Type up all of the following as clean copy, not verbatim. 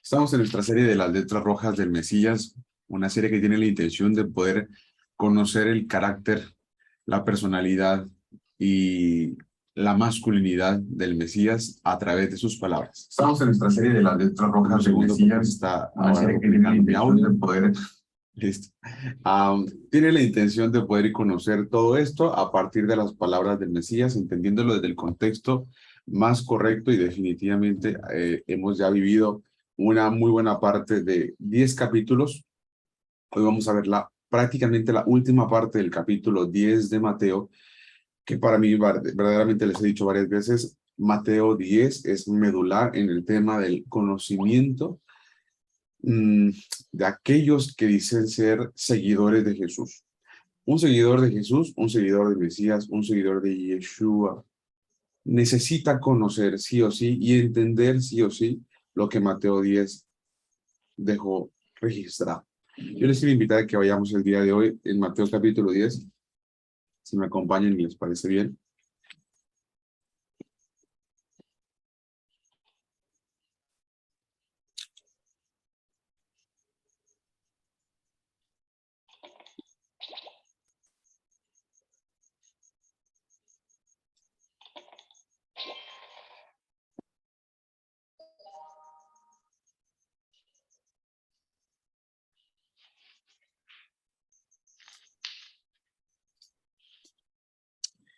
Estamos en nuestra serie de las letras rojas del Mesías, una serie que tiene la intención de poder conocer el carácter, la personalidad y la masculinidad del Mesías a través de sus palabras. Estamos en nuestra serie de las letras rojas del Mesías, está una ahora serie que tiene la duplicando mi intención audio. de poder. Listo. Tiene la intención de poder conocer todo esto a partir de las palabras del Mesías, entendiéndolo desde el contexto más correcto y definitivamente hemos ya vivido una muy buena parte de 10 capítulos. Hoy vamos a ver prácticamente la última parte del capítulo 10 de Mateo, que para mí verdaderamente les he dicho varias veces, Mateo 10 es medular en el tema del conocimiento mm, de aquellos que dicen ser seguidores de Jesús. Un seguidor de Jesús, un seguidor de Mesías, un seguidor de Yeshua, necesita conocer sí o sí y entender sí o sí lo que Mateo 10 dejó registrado. Yo les quiero invitar a que vayamos el día de hoy en Mateo capítulo 10, si me acompañan y les parece bien.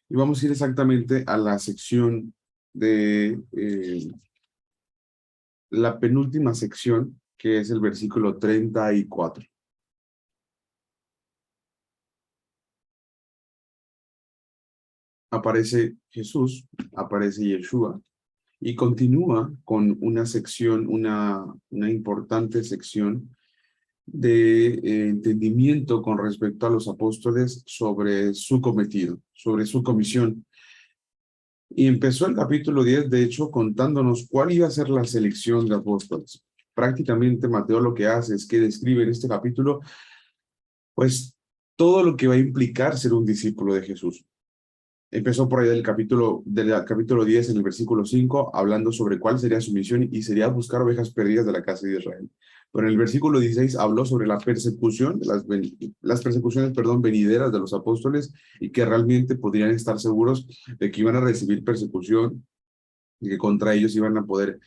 Y vamos a ir exactamente a la sección de la penúltima sección, que es el versículo 34. Aparece Jesús, aparece Yeshua, y continúa con una sección, una importante sección de entendimiento con respecto a los apóstoles sobre su cometido, sobre su comisión. Y empezó el capítulo 10, de hecho, contándonos cuál iba a ser la selección de apóstoles. Prácticamente Mateo lo que hace es que describe en este capítulo, pues, todo lo que va a implicar ser un discípulo de Jesús. Empezó por ahí del capítulo 10 en el versículo 5, hablando sobre cuál sería su misión y sería buscar ovejas perdidas de la casa de Israel. Pero en el versículo 16 habló sobre la persecución, las persecuciones, perdón, venideras de los apóstoles y que realmente podrían estar seguros de que iban a recibir persecución y que contra ellos iban a poder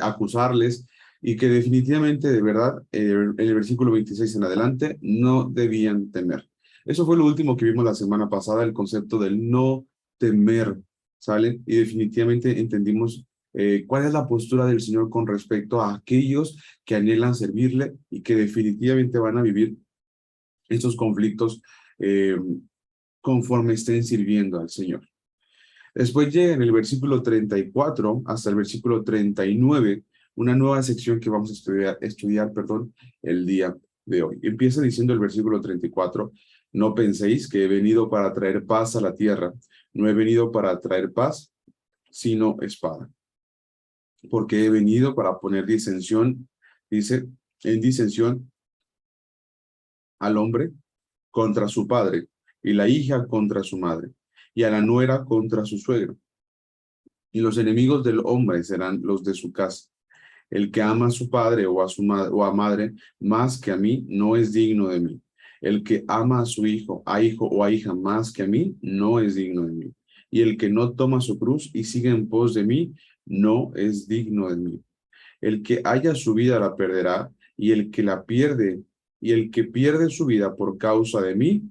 acusarles y que definitivamente, de verdad, en el versículo 26 en adelante, no debían temer. Eso fue lo último que vimos la semana pasada, el concepto del no temer, ¿sale? Y definitivamente entendimos cuál es la postura del Señor con respecto a aquellos que anhelan servirle y que definitivamente van a vivir estos conflictos eh, conforme estén sirviendo al Señor. Después llega en el versículo 34 hasta el versículo 39, una nueva sección que vamos a estudiar, perdón, el día de hoy. Empieza diciendo el versículo 34, no penséis que he venido para traer paz a la tierra, no he venido para traer paz, sino espada, porque he venido para poner disensión, dice, en disensión al hombre contra su padre, y la hija contra su madre, y a la nuera contra su suegro. Y los enemigos del hombre serán los de su casa. El que ama a su padre o a su o a madre más que a mí no es digno de mí. El que ama a su hijo o a hija más que a mí no es digno de mí. Y el que no toma su cruz y sigue en pos de mí no es digno de mí. El que haya su vida la perderá, y el que la pierde, y el que pierde su vida por causa de mí,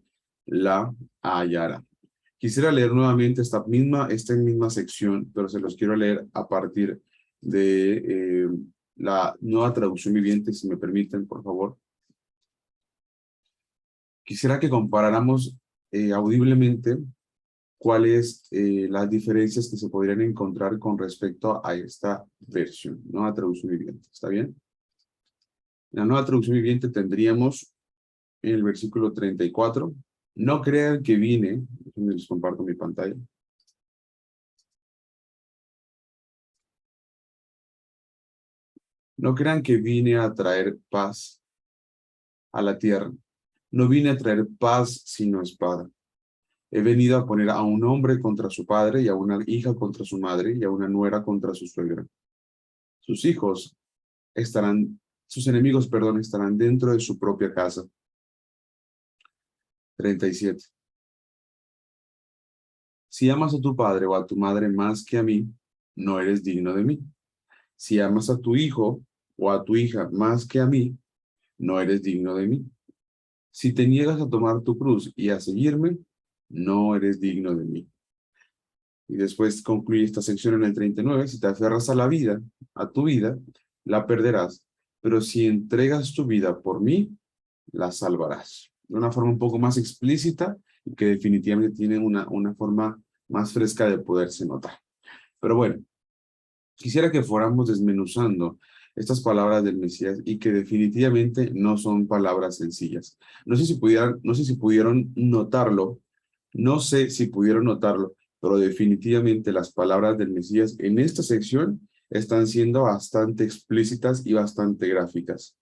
la hallará. Quisiera leer nuevamente esta misma sección, pero se los quiero leer a partir de la nueva traducción viviente, si me permiten, por favor. Quisiera que comparáramos audiblemente cuáles las diferencias que se podrían encontrar con respecto a esta versión, nueva traducción viviente. ¿Está bien? En la nueva traducción viviente tendríamos en el versículo 34, no crean que vine, les comparto mi pantalla. No crean que vine a traer paz a la tierra. No vine a traer paz sino espada. He venido a poner a un hombre contra su padre y a una hija contra su madre y a una nuera contra su suegra. Sus hijos sus enemigos, perdón, estarán dentro de su propia casa. 37. Si amas a tu padre o a tu madre más que a mí, no eres digno de mí. Si amas a tu hijo o a tu hija más que a mí, no eres digno de mí. Si te niegas a tomar tu cruz y a seguirme, no eres digno de mí. Y después concluye esta sección en el 39. Si te aferras a la vida, a tu vida, la perderás. Pero si entregas tu vida por mí, la salvarás. De una forma un poco más explícita y que definitivamente tiene una forma más fresca de poderse notar. Pero bueno, quisiera que fuéramos desmenuzando estas palabras del Mesías y que definitivamente no son palabras sencillas. No sé si pudieron notarlo, no sé si pudieron notarlo, pero definitivamente las palabras del Mesías en esta sección están siendo bastante explícitas y bastante gráficas.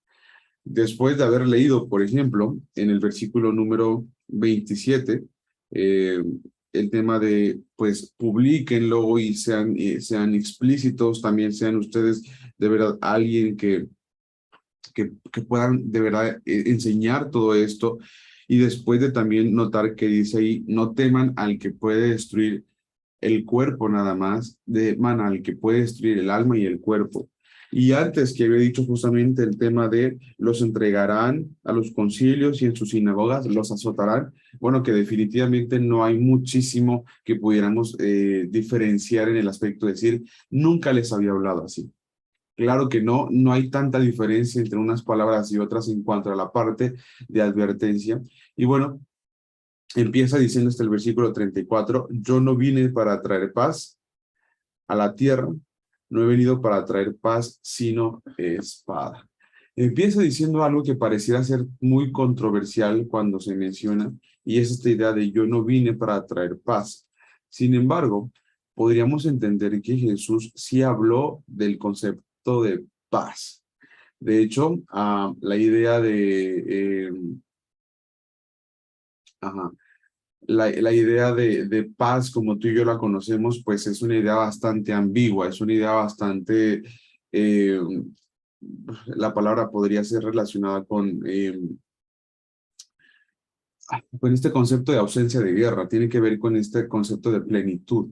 Después de haber leído, por ejemplo, en el versículo número 27, eh, el tema de, pues, publíquenlo y sean explícitos, también sean ustedes de verdad alguien que puedan de verdad enseñar todo esto. Y después de también notar que dice ahí, no teman al que puede destruir el cuerpo nada más, de man al que puede destruir el alma y el cuerpo. Y antes que había dicho justamente el tema de los entregarán a los concilios y en sus sinagogas los azotarán, bueno, que definitivamente no hay muchísimo que pudiéramos diferenciar en el aspecto de decir, nunca les había hablado así. Claro que no, no hay tanta diferencia entre unas palabras y otras en cuanto a la parte de advertencia. Y bueno, empieza diciendo hasta el versículo 34, yo no vine para traer paz a la tierra, no he venido para traer paz, sino espada. Empieza diciendo algo que pareciera ser muy controversial cuando se menciona, y es esta idea de yo no vine para traer paz. Sin embargo, podríamos entender que Jesús sí habló del concepto de paz. De hecho, la idea de, ajá, la idea de paz, como tú y yo la conocemos, pues es una idea bastante ambigua, es una idea bastante, eh, la palabra podría ser relacionada con este concepto de ausencia de guerra, tiene que ver con este concepto de plenitud,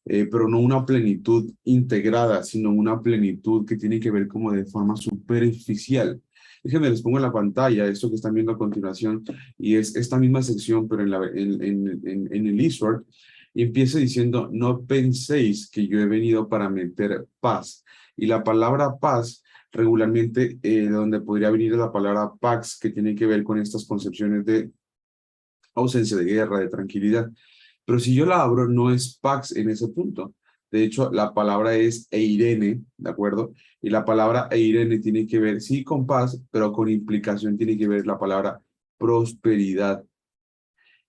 pero no una plenitud integrada, sino una plenitud que tiene que ver como de forma superficial. Déjenme les pongo en la pantalla esto que están viendo a continuación, y es esta misma sección, pero en el eSword, y empieza diciendo, no penséis que yo he venido para meter paz. Y la palabra paz regularmente, donde podría venir la palabra pax, que tiene que ver con estas concepciones de ausencia de guerra, de tranquilidad. Pero si yo la abro, no es pax en ese punto. De hecho, la palabra es eirene, ¿de acuerdo? Y la palabra eirene tiene que ver, sí, con paz, pero con implicación tiene que ver la palabra prosperidad.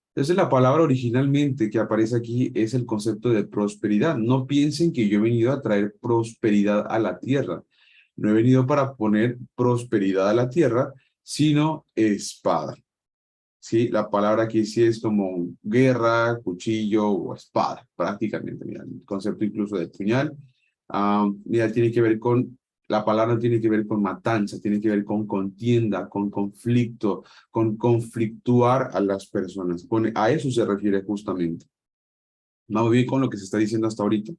Entonces, la palabra originalmente que aparece aquí es el concepto de prosperidad. No piensen que yo he venido a traer prosperidad a la tierra. No he venido para poner prosperidad a la tierra, sino espada. Sí, la palabra aquí sí es como guerra, cuchillo o espada, prácticamente. Mira, el concepto incluso de puñal. Mira, tiene que ver con, la palabra tiene que ver con matanza, tiene que ver con contienda, con conflicto, con conflictuar a las personas. A eso se refiere justamente. Vamos bien con lo que se está diciendo hasta ahorita.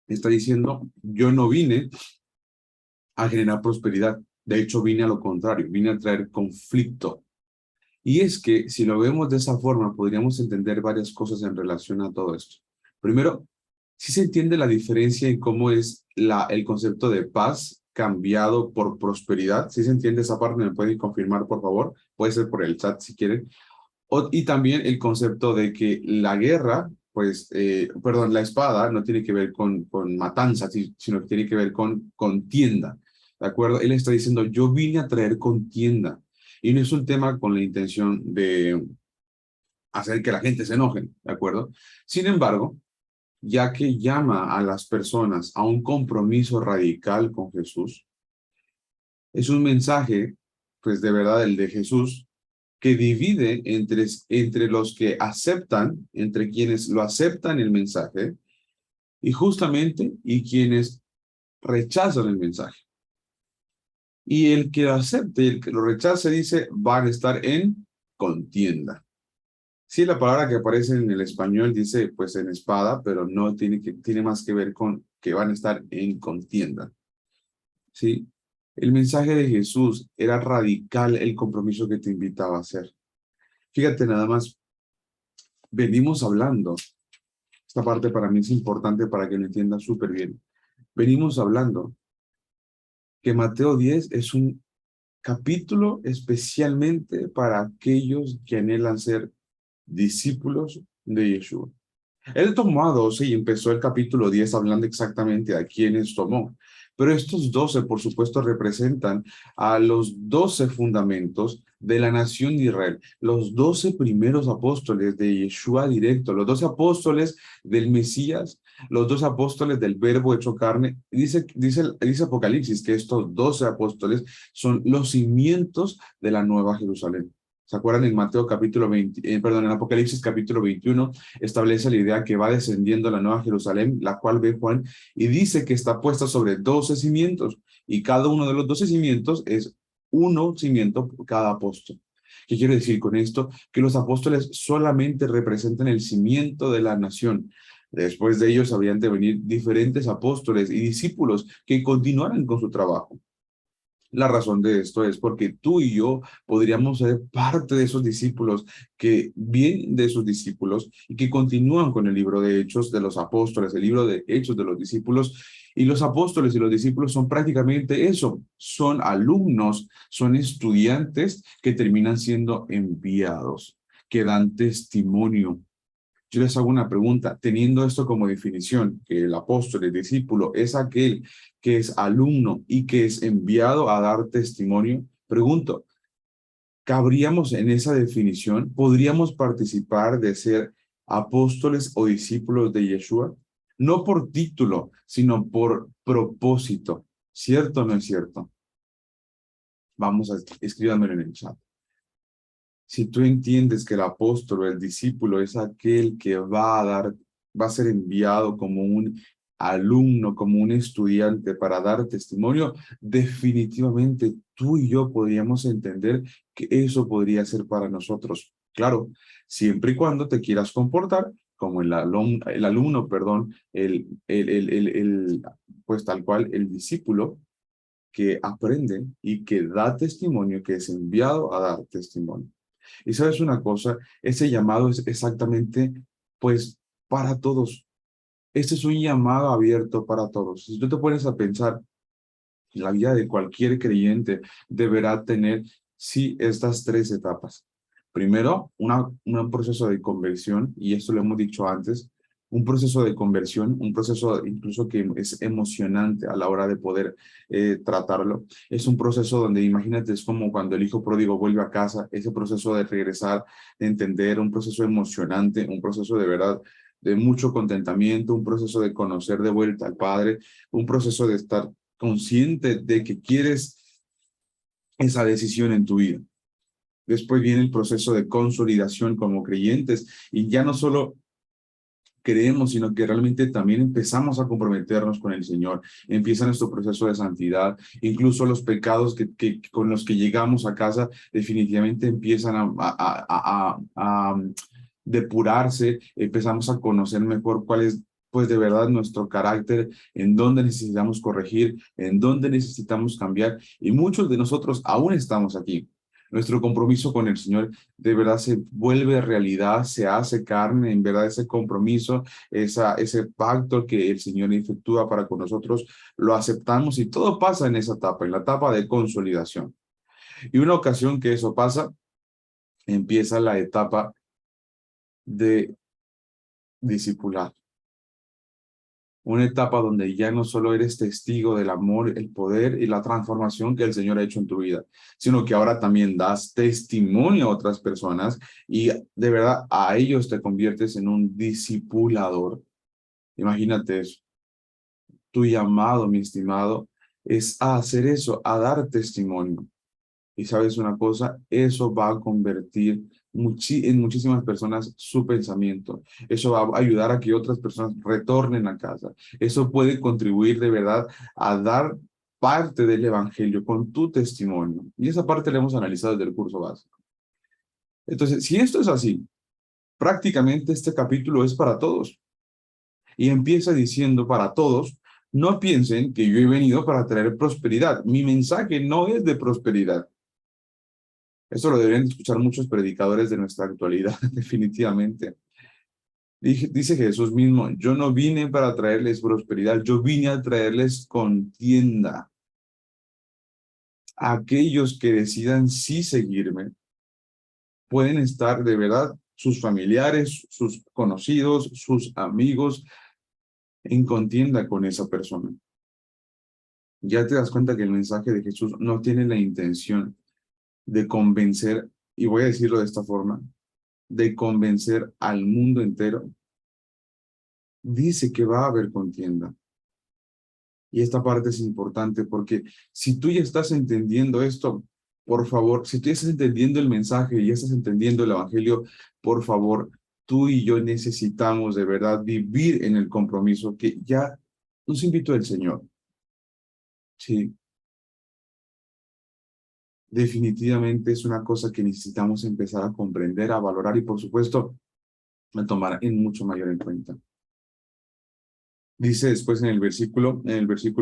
Está diciendo, yo no vine a generar prosperidad. De hecho, vine a lo contrario, vine a traer conflicto. Y es que si lo vemos de esa forma, podríamos entender varias cosas en relación a todo esto. Primero, si se entiende la diferencia en cómo es el concepto de paz cambiado por prosperidad. Si se entiende esa parte, me pueden confirmar, por favor. Puede ser por el chat si quieren. Y también el concepto de que la guerra, pues, perdón, la espada no tiene que ver con matanza, sino que tiene que ver con contienda. ¿De acuerdo? Él está diciendo, yo vine a traer contienda. Y no es un tema con la intención de hacer que la gente se enoje, ¿de acuerdo? Sin embargo, ya que llama a las personas a un compromiso radical con Jesús, es un mensaje, pues de verdad, el de Jesús, que divide entre los que aceptan, entre quienes lo aceptan el mensaje, y justamente, y quienes rechazan el mensaje. Y el que lo acepte y el que lo rechace dice, van a estar en contienda. Sí, la palabra que aparece en el español dice, pues en espada, pero no tiene más que ver con que van a estar en contienda. Sí, el mensaje de Jesús era radical el compromiso que te invitaba a hacer. Fíjate nada más, venimos hablando, esta parte para mí es importante para que lo entiendas súper bien. Venimos hablando que Mateo 10 es un capítulo especialmente para aquellos que anhelan ser discípulos de Yeshua. Él tomó a 12 y empezó el capítulo 10 hablando exactamente a quiénes tomó. Pero estos 12, por supuesto, representan a los 12 fundamentos de la nación de Israel, los 12 primeros apóstoles de Yeshua directo, los 12 apóstoles del Mesías, los 12 apóstoles del Verbo hecho carne. Dice Apocalipsis que estos 12 apóstoles son los cimientos de la Nueva Jerusalén. ¿Se acuerdan en Mateo capítulo 20, en Apocalipsis capítulo 21, establece la idea que va descendiendo la Nueva Jerusalén, la cual ve Juan, y dice que está puesta sobre 12 cimientos, y cada uno de los 12 cimientos es uno cimiento por cada apóstol. ¿Qué quiero decir con esto? Que los apóstoles solamente representan el cimiento de la nación. Después de ellos habrían de venir diferentes apóstoles y discípulos que continuaran con su trabajo. La razón de esto es porque tú y yo podríamos ser parte de esos discípulos que vienen de esos discípulos y que continúan con el libro de Hechos de los Apóstoles, el libro de Hechos de los discípulos. Y los apóstoles y los discípulos son prácticamente eso, son alumnos, son estudiantes que terminan siendo enviados, que dan testimonio. Yo les hago una pregunta, teniendo esto como definición, que el apóstol, el discípulo, es aquel que es alumno y que es enviado a dar testimonio, pregunto, ¿cabríamos en esa definición? ¿Podríamos participar de ser apóstoles o discípulos de Yeshua? No por título, sino por propósito. ¿Cierto o no es cierto? Vamos a escribirlo en el chat. Si tú entiendes que el apóstol o el discípulo es aquel que va a ser enviado como un alumno, como un estudiante para dar testimonio, definitivamente tú y yo podríamos entender que eso podría ser para nosotros. Claro, siempre y cuando te quieras comportar como el alumno, perdón, pues tal cual el discípulo que aprende y que da testimonio, que es enviado a dar testimonio. Y sabes una cosa, ese llamado es exactamente, pues, para todos. Este es un llamado abierto para todos. Si tú te pones a pensar, la vida de cualquier creyente deberá tener, sí, estas tres etapas. Primero, un proceso de conversión, y esto lo hemos dicho antes, un proceso de conversión, un proceso incluso que es emocionante a la hora de poder tratarlo. Es un proceso donde, imagínate, es como cuando el hijo pródigo vuelve a casa, ese proceso de regresar, de entender, un proceso emocionante, un proceso de verdad de mucho contentamiento, un proceso de conocer de vuelta al Padre, un proceso de estar consciente de que quieres esa decisión en tu vida. Después viene el proceso de consolidación como creyentes y ya no solo creemos, sino que realmente también empezamos a comprometernos con el Señor. Empieza nuestro proceso de santidad. Incluso los pecados con los que llegamos a casa definitivamente empiezan a depurarse. Empezamos a conocer mejor cuál es, pues de verdad, nuestro carácter, en dónde necesitamos corregir, en dónde necesitamos cambiar. Y muchos de nosotros aún estamos aquí. Nuestro compromiso con el Señor de verdad se vuelve realidad, se hace carne, en verdad ese compromiso, ese pacto que el Señor efectúa para con nosotros, lo aceptamos y todo pasa en esa etapa, en la etapa de consolidación. Y una ocasión que eso pasa, empieza la etapa de discipular. Una etapa donde ya no solo eres testigo del amor, el poder y la transformación que el Señor ha hecho en tu vida, sino que ahora también das testimonio a otras personas y de verdad a ellos te conviertes en un discipulador. Imagínate eso. Tu llamado, mi estimado, es a hacer eso, a dar testimonio. Y sabes una cosa, eso va a convertir en muchísimas personas su pensamiento. Eso va a ayudar a que otras personas retornen a casa. Eso puede contribuir de verdad a dar parte del evangelio con tu testimonio. Y esa parte la hemos analizado desde el curso básico. Entonces, si esto es así, prácticamente este capítulo es para todos. Y empieza diciendo para todos, no piensen que yo he venido para traer prosperidad. Mi mensaje no es de prosperidad. Eso lo deberían escuchar muchos predicadores de nuestra actualidad, definitivamente. Dice Jesús mismo, yo no vine para traerles prosperidad, yo vine a traerles contienda. Aquellos que decidan sí seguirme, pueden estar de verdad sus familiares, sus conocidos, sus amigos, en contienda con esa persona. Ya te das cuenta que el mensaje de Jesús no tiene la intención de convencer, y voy a decirlo de esta forma, de convencer al mundo entero. Dice que va a haber contienda. Y esta parte es importante porque si tú ya estás entendiendo esto, por favor, si tú ya estás entendiendo el mensaje y ya estás entendiendo el evangelio, por favor, tú y yo necesitamos de verdad vivir en el compromiso que ya nos invitó el Señor. Sí, definitivamente es una cosa que necesitamos empezar a comprender, a valorar y por supuesto a tomar en mucho mayor en cuenta. Dice después en el versículo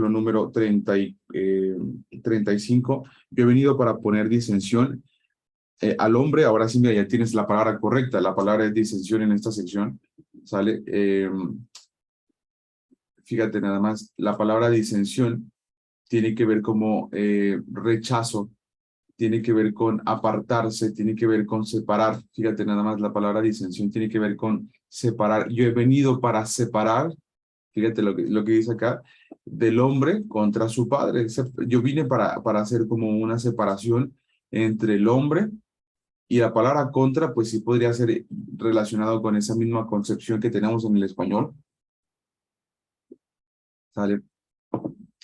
número 35, yo he venido para poner disensión al hombre. Ahora sí, mira, ya tienes la palabra correcta, la palabra es disensión en esta sección, ¿sale? Fíjate nada más, la palabra disensión tiene que ver como rechazo, tiene que ver con apartarse, tiene que ver con separar. Fíjate nada más, la palabra disensión tiene que ver con separar. Yo he venido para separar, fíjate lo que dice acá, del hombre contra su padre. Yo vine para hacer como una separación entre el hombre y la palabra contra, pues sí podría ser relacionado con esa misma concepción que tenemos en el español. ¿Sale?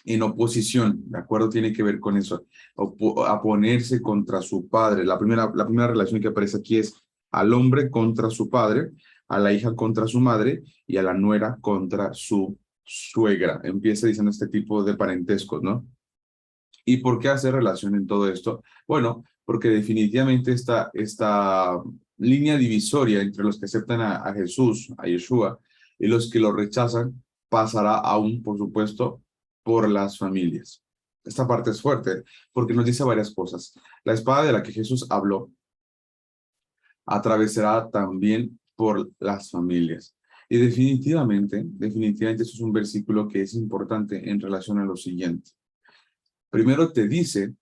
En oposición, ¿de acuerdo? Tiene que ver con eso, a ponerse contra su padre. La primera relación que aparece aquí es al hombre contra su padre, a la hija contra su madre y a la nuera contra su suegra. Empieza diciendo este tipo de parentescos, ¿no? ¿Y por qué hacer relación en todo esto? Bueno, porque definitivamente esta línea divisoria entre los que aceptan a Jesús, a Yeshua, y los que lo rechazan, pasará aún, por supuesto, por las familias. Esta parte es fuerte porque nos dice varias cosas. La espada de la que Jesús habló atravesará también por las familias. Y definitivamente, eso es un versículo que es importante en relación a lo siguiente. Primero te dice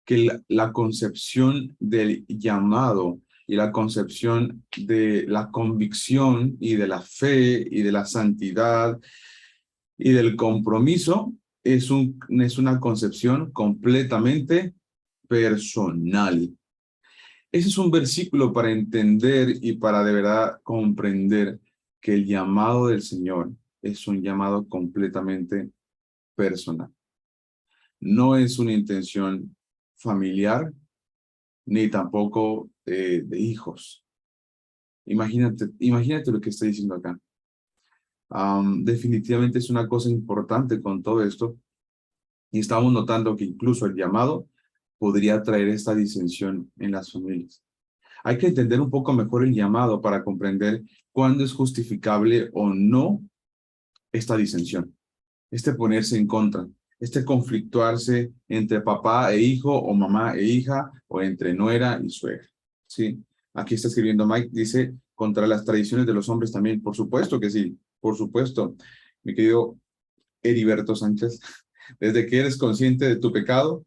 que la concepción del llamado y la concepción de la convicción y de la fe y de la santidad y del compromiso es una concepción completamente personal. Ese es un versículo para entender y para de verdad comprender que el llamado del Señor es un llamado completamente personal. No es una intención familiar, ni tampoco de hijos. Imagínate lo que está diciendo acá. Definitivamente es una cosa importante con todo esto, y estamos notando que incluso el llamado podría traer esta disensión en las familias. Hay que entender un poco mejor el llamado para comprender cuándo es justificable o no esta disensión, este ponerse en contra, este conflictuarse entre papá e hijo o mamá e hija o entre nuera y suegra. ¿Sí? Aquí está escribiendo Mike, dice, contra las tradiciones de los hombres también. Por supuesto que sí, por supuesto. Mi querido Heriberto Sánchez, desde que eres consciente de tu pecado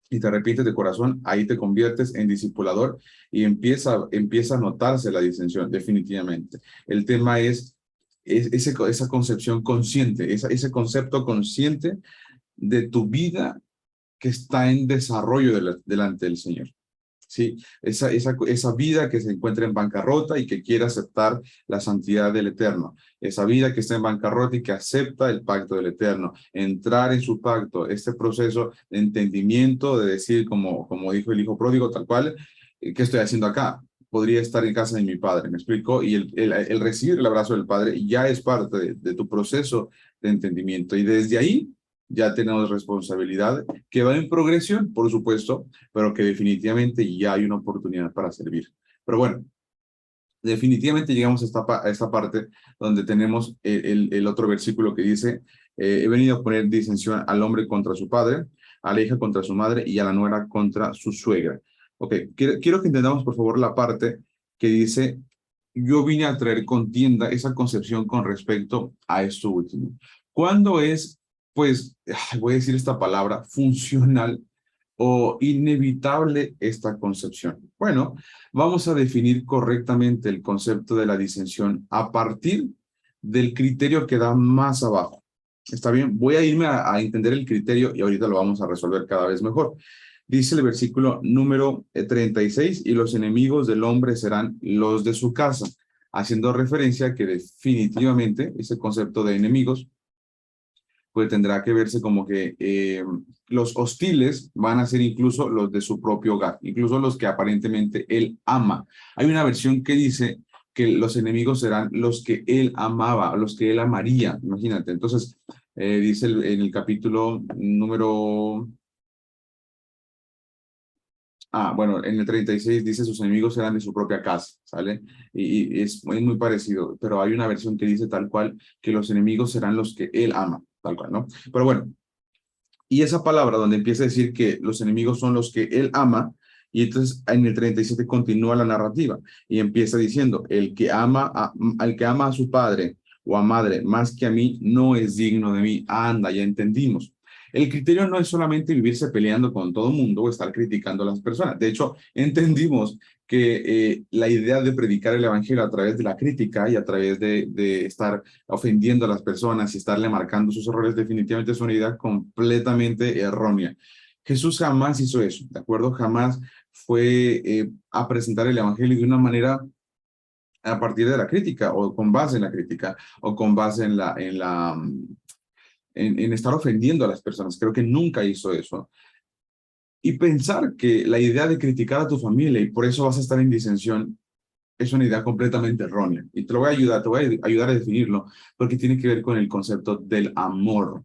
y te arrepientes de corazón, ahí te conviertes en discipulador y empieza a notarse la disensión, definitivamente. El tema es esa concepción consciente, ese concepto consciente de tu vida que está en desarrollo delante del Señor. ¿Sí? Esa vida que se encuentra en bancarrota y que quiere aceptar la santidad del Eterno. Esa vida que está en bancarrota y que acepta el pacto del Eterno. Entrar en su pacto, este proceso de entendimiento, de decir, como dijo el hijo pródigo, tal cual, ¿qué estoy haciendo acá? podría estar en casa de mi padre, ¿me explico? Y el recibir el abrazo del padre ya es parte de tu proceso de entendimiento. Y desde ahí ya tenemos responsabilidad que va en progresión, por supuesto, pero que definitivamente ya hay una oportunidad para servir. Pero bueno, definitivamente llegamos a esta parte donde tenemos el otro versículo que dice, he venido a poner disensión al hombre contra su padre, a la hija contra su madre y a la nuera contra su suegra. Ok, quiero que entendamos por favor la parte que dice, yo vine a traer contienda, esa concepción con respecto a esto último. ¿Cuándo es, pues, voy a decir esta palabra, funcional o inevitable esta concepción? Bueno, vamos a definir correctamente el concepto de la disensión a partir del criterio que da más abajo. ¿Está bien? Voy a irme a entender el criterio y ahorita lo vamos a resolver cada vez mejor. Dice el versículo número 36, y los enemigos del hombre serán los de su casa, haciendo referencia a que definitivamente ese concepto de enemigos pues tendrá que verse como que los hostiles van a ser incluso los de su propio hogar, incluso los que aparentemente él ama. Hay una versión que dice que los enemigos serán los que él amaba, los que él amaría, imagínate. Entonces, dice en el capítulo número... bueno, en el 36 dice sus enemigos serán de su propia casa, ¿sale? Es muy parecido, pero hay una versión que dice tal cual que los enemigos serán los que él ama, tal cual, ¿no? Pero bueno, y esa palabra donde empieza a decir que los enemigos son los que él ama, y entonces en el 37 continúa la narrativa y empieza diciendo, el que ama a su padre o a madre más que a mí no es digno de mí. Anda, ya entendimos. El criterio no es solamente vivirse peleando con todo el mundo o estar criticando a las personas. De hecho, entendimos que la idea de predicar el evangelio a través de la crítica y a través de estar ofendiendo a las personas y estarle marcando sus errores definitivamente es una idea completamente errónea. Jesús jamás hizo eso, ¿de acuerdo? Jamás fue a presentar el evangelio de una manera a partir de la crítica o con base en la crítica o con base en estar ofendiendo a las personas. Creo que nunca hizo eso. Y pensar que la idea de criticar a tu familia y por eso vas a estar en disensión es una idea completamente errónea. Y te lo voy a ayudar, te voy a ayudar a definirlo, porque tiene que ver con el concepto del amor.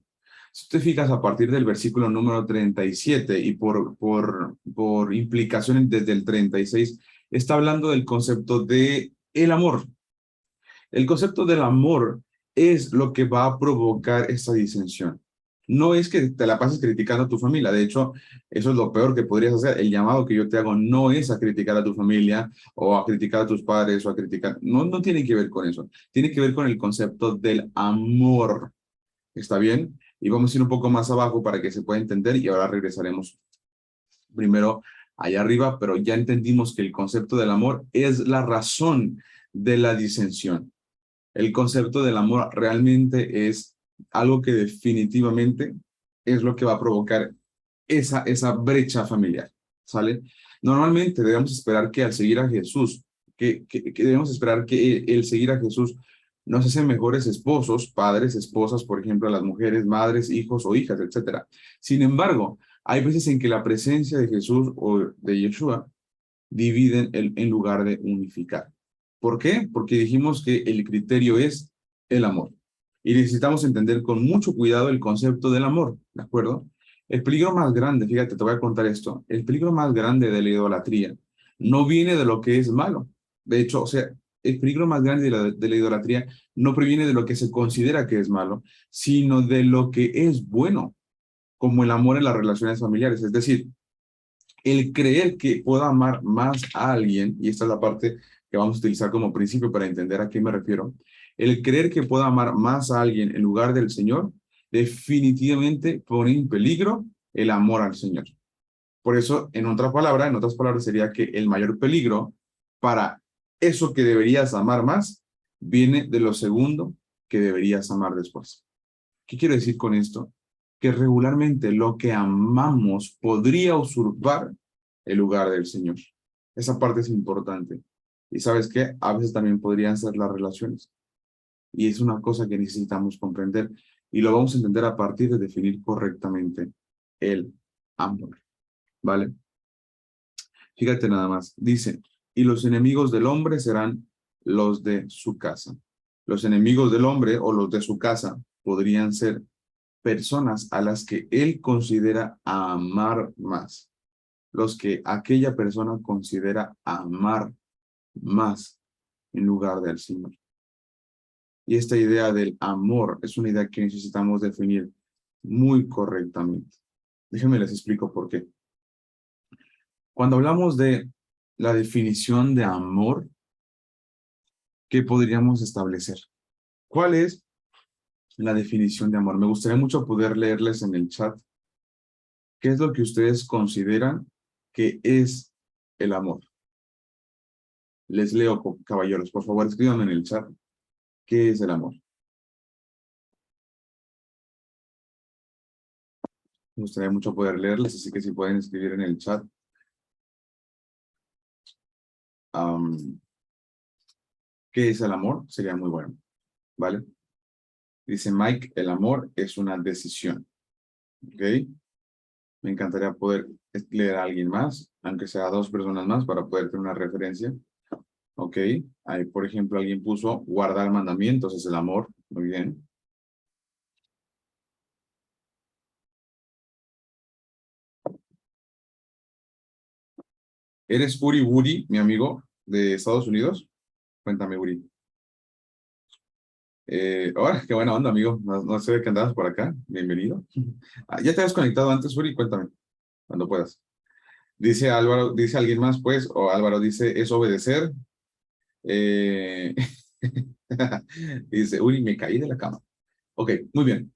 Si te fijas a partir del versículo número 37 y por implicaciones desde el 36, está hablando del concepto de el amor. El concepto del amor es lo que va a provocar esa disensión. No es que te la pases criticando a tu familia. De hecho, eso es lo peor que podrías hacer. El llamado que yo te hago no es a criticar a tu familia o a criticar a tus padres o a criticar. No, no tiene que ver con eso. Tiene que ver con el concepto del amor. ¿Está bien? Y vamos a ir un poco más abajo para que se pueda entender y ahora regresaremos primero allá arriba, pero ya entendimos que el concepto del amor es la razón de la disensión. El concepto del amor realmente es algo que definitivamente es lo que va a provocar esa brecha familiar, ¿sale? Normalmente debemos esperar que al seguir a Jesús, que debemos esperar que el seguir a Jesús nos hace mejores esposos, padres, esposas, por ejemplo, a las mujeres, madres, hijos o hijas, etcétera. Sin embargo, hay veces en que la presencia de Jesús o de Yeshua dividen en lugar de unificar. ¿Por qué? Porque dijimos que el criterio es el amor. Y necesitamos entender con mucho cuidado el concepto del amor, ¿de acuerdo? El peligro más grande, fíjate, te voy a contar esto, el peligro más grande de la idolatría no viene de lo que es malo. De hecho, o sea, el peligro más grande de la idolatría no proviene de lo que se considera que es malo, sino de lo que es bueno, como el amor en las relaciones familiares. Es decir, el creer que puedo amar más a alguien, y esta es la parte que vamos a utilizar como principio para entender a qué me refiero, el creer que puedo amar más a alguien en lugar del Señor, definitivamente pone en peligro el amor al Señor. Por eso, en otras palabras, sería que el mayor peligro para eso que deberías amar más, viene de lo segundo que deberías amar después. ¿Qué quiero decir con esto? Que regularmente lo que amamos podría usurpar el lugar del Señor. Esa parte es importante. Y sabes qué, a veces también podrían ser las relaciones. Y es una cosa que necesitamos comprender. Y lo vamos a entender a partir de definir correctamente el amor. ¿Vale? Fíjate nada más. Dice, y los enemigos del hombre serán los de su casa. Los enemigos del hombre o los de su casa podrían ser personas a las que él considera amar más, los que aquella persona considera amar más en lugar del Señor. Y esta idea del amor es una idea que necesitamos definir muy correctamente. Déjenme les explico por qué. Cuando hablamos de la definición de amor, ¿qué podríamos establecer? ¿Cuál es la definición de amor? Me gustaría mucho poder leerles en el chat qué es lo que ustedes consideran que es el amor. Les leo, caballeros, por favor, escríbanme en el chat qué es el amor. Me gustaría mucho poder leerles, así que si pueden escribir en el chat. ¿Qué es el amor? Sería muy bueno, ¿vale? Dice Mike, el amor es una decisión, ¿ok? Me encantaría poder leer a alguien más, aunque sea dos personas más, para poder tener una referencia, ¿ok? Ahí, por ejemplo, alguien puso guardar mandamientos es el amor, muy bien. ¿Eres Uri Buri, mi amigo, de Estados Unidos? Cuéntame, Uri. Qué buena onda, amigo. No sé que andabas por acá. Bienvenido. ¿Ya te habías conectado antes, Uri? Cuéntame, cuando puedas. Dice Álvaro, dice alguien más, pues, o Álvaro dice, es obedecer. Eh, dice, Uri, me caí de la cama. Ok, muy bien.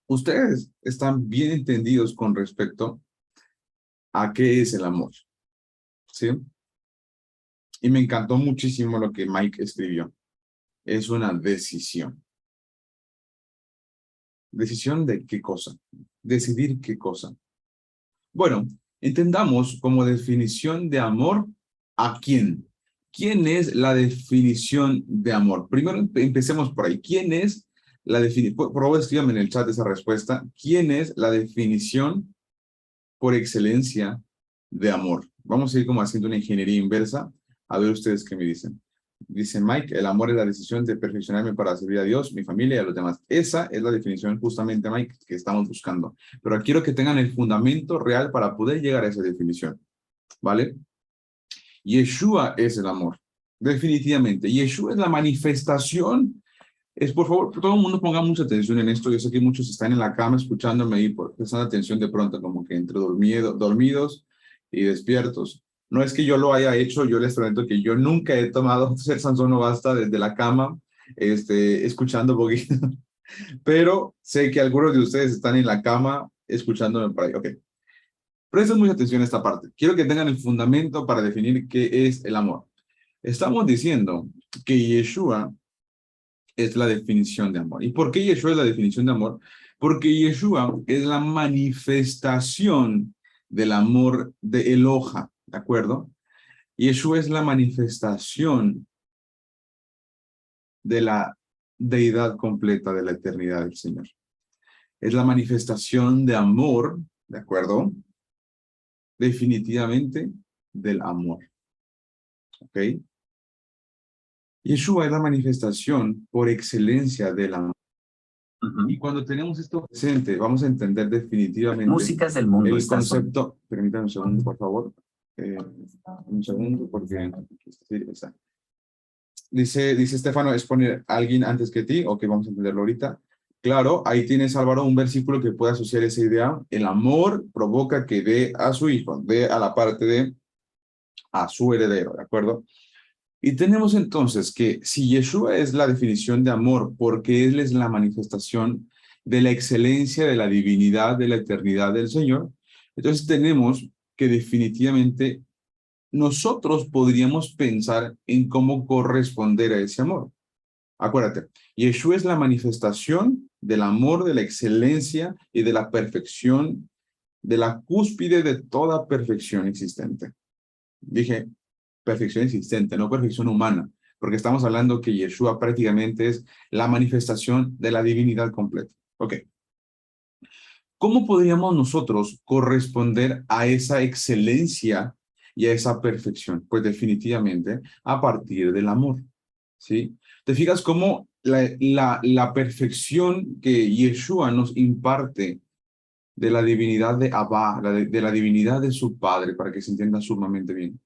Ustedes están bien entendidos con respecto a qué es el amor, ¿sí? Y me encantó muchísimo lo que Mike escribió. Es una decisión. ¿Decisión de qué cosa? Decidir qué cosa. Bueno, entendamos como definición de amor a quién. ¿Quién es la definición de amor? Primero empecemos por ahí. ¿Quién es la definición? Por favor, escríbanme en el chat esa respuesta. ¿Quién es la definición por excelencia de amor? Vamos a ir como haciendo una ingeniería inversa. A ver ustedes qué me dicen. Dice Mike, el amor es la decisión de perfeccionarme para servir a Dios, mi familia y a los demás. Esa es la definición justamente, Mike, que estamos buscando. Pero quiero que tengan el fundamento real para poder llegar a esa definición, ¿vale? Yeshua es el amor, definitivamente. Yeshua es la manifestación. Por favor, todo el mundo ponga mucha atención en esto. Yo sé que muchos están en la cama escuchándome y prestando atención de pronto, como que entre dormidos y despiertos. No es que yo lo haya hecho, yo les prometo que yo nunca he tomado ser Sansón no basta desde la cama, escuchando poquito, pero sé que algunos de ustedes están en la cama escuchándome por ahí. Ok, presten mucha atención a esta parte. Quiero que tengan el fundamento para definir qué es el amor. Estamos diciendo que Yeshua es la definición de amor. ¿Y por qué Yeshua es la definición de amor? Porque Yeshua es la manifestación del amor de Eloha, ¿de acuerdo? Yeshua es la manifestación de la deidad completa de la eternidad del Señor. Es la manifestación de amor, ¿de acuerdo? Definitivamente del amor. ¿Ok? Yeshua es la manifestación por excelencia del amor. Y cuando tenemos esto presente, vamos a entender definitivamente Músicas del mundo el concepto. Permítanme un segundo, por favor. Un segundo, porque dice Estefano, ¿es poner a alguien antes que ti? Ok, vamos a entenderlo ahorita. Claro, ahí tienes, Álvaro, un versículo que puede asociar esa idea. El amor provoca que dé a su hijo, dé a la parte de a su heredero, ¿de acuerdo? Y tenemos entonces que si Yeshua es la definición de amor, porque Él es la manifestación de la excelencia, de la divinidad, de la eternidad del Señor, entonces tenemos que definitivamente nosotros podríamos pensar en cómo corresponder a ese amor. Acuérdate, Yeshua es la manifestación del amor, de la excelencia y de la perfección, de la cúspide de toda perfección existente. Dije, perfección existente, no perfección humana, porque estamos hablando que Yeshua prácticamente es la manifestación de la divinidad completa. Ok. ¿Cómo podríamos nosotros corresponder a esa excelencia y a esa perfección? Pues definitivamente a partir del amor, ¿sí? ¿Te fijas cómo la perfección que Yeshua nos imparte de la divinidad de Abba, de la divinidad de su Padre, para que se entienda sumamente bien,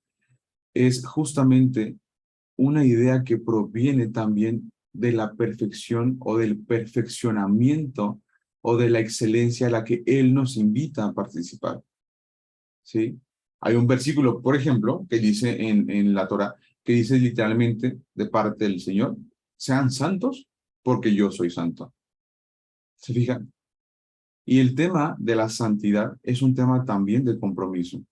es justamente una idea que proviene también de la perfección o del perfeccionamiento o de la excelencia a la que Él nos invita a participar, ¿sí? Hay un versículo, por ejemplo, que dice en la Torah, que dice literalmente de parte del Señor, sean santos porque yo soy santo. ¿Se fijan? Y el tema de la santidad es un tema también de compromiso.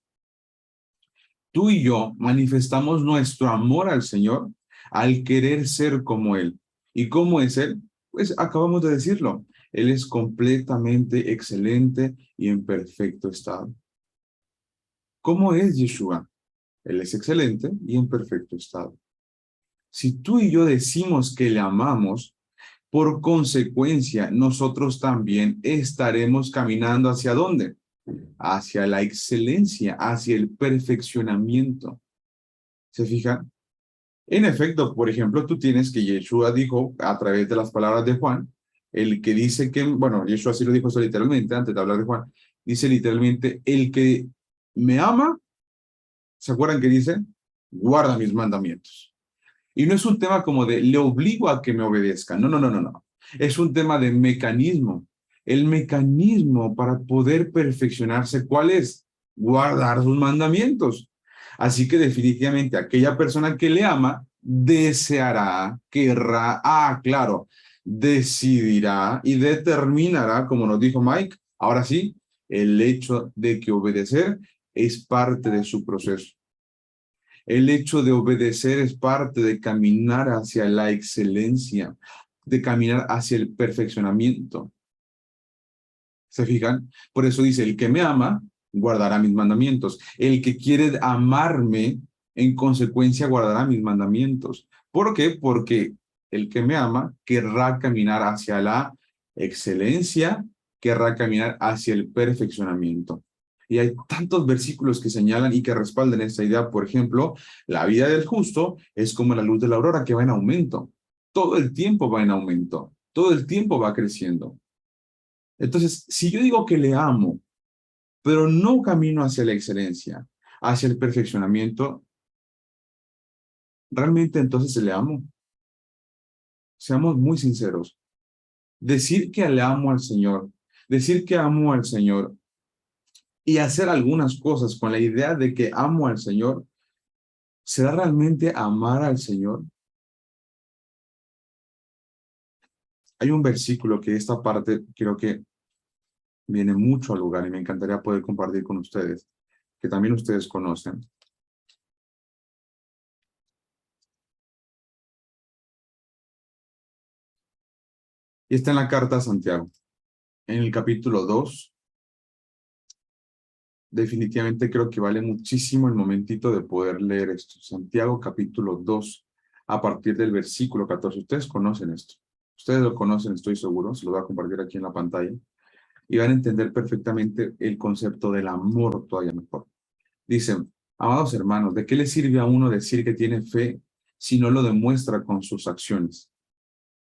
Tú y yo manifestamos nuestro amor al Señor al querer ser como Él. ¿Y cómo es Él? Pues acabamos de decirlo. Él es completamente excelente y en perfecto estado. ¿Cómo es Yeshua? Él es excelente y en perfecto estado. Si tú y yo decimos que le amamos, por consecuencia, nosotros también estaremos caminando ¿hacia dónde? Hacia la excelencia, hacia el perfeccionamiento. ¿Se fijan? En efecto, por ejemplo, tú tienes que Yeshua dijo a través de las palabras de Juan, el que dice que, bueno, Yeshua sí lo dijo eso literalmente antes de hablar de Juan, dice literalmente, el que me ama, ¿se acuerdan que dice? Guarda mis mandamientos. Y no es un tema como de le obligo a que me obedezca. No, no, no, no, no. Es un tema de mecanismo. El mecanismo para poder perfeccionarse, ¿cuál es? Guardar sus mandamientos. Así que definitivamente aquella persona que le ama deseará, querrá, claro, decidirá y determinará, como nos dijo Mike, ahora sí, el hecho de que obedecer es parte de su proceso. El hecho de obedecer es parte de caminar hacia la excelencia, de caminar hacia el perfeccionamiento. ¿Se fijan? Por eso dice, el que me ama, guardará mis mandamientos. El que quiere amarme, en consecuencia, guardará mis mandamientos. ¿Por qué? Porque el que me ama querrá caminar hacia la excelencia, querrá caminar hacia el perfeccionamiento. Y hay tantos versículos que señalan y que respaldan esta idea. Por ejemplo, la vida del justo es como la luz de la aurora que va en aumento. Todo el tiempo va en aumento. Todo el tiempo va creciendo. Entonces, si yo digo que le amo, pero no camino hacia la excelencia, hacia el perfeccionamiento, realmente entonces le amo. Seamos muy sinceros. Decir que le amo al Señor, decir que amo al Señor y hacer algunas cosas con la idea de que amo al Señor, ¿será realmente amar al Señor? Hay un versículo que esta parte creo que viene mucho al lugar y me encantaría poder compartir con ustedes, que también ustedes conocen. Y está en la carta a Santiago, en el capítulo 2. Definitivamente creo que vale muchísimo el momentito de poder leer esto. Santiago capítulo 2, a partir del versículo 14. Ustedes conocen esto. Ustedes lo conocen, estoy seguro. Se lo voy a compartir aquí en la pantalla. Y van a entender perfectamente el concepto del amor todavía mejor. Dice, amados hermanos, ¿de qué le sirve a uno decir que tiene fe si no lo demuestra con sus acciones?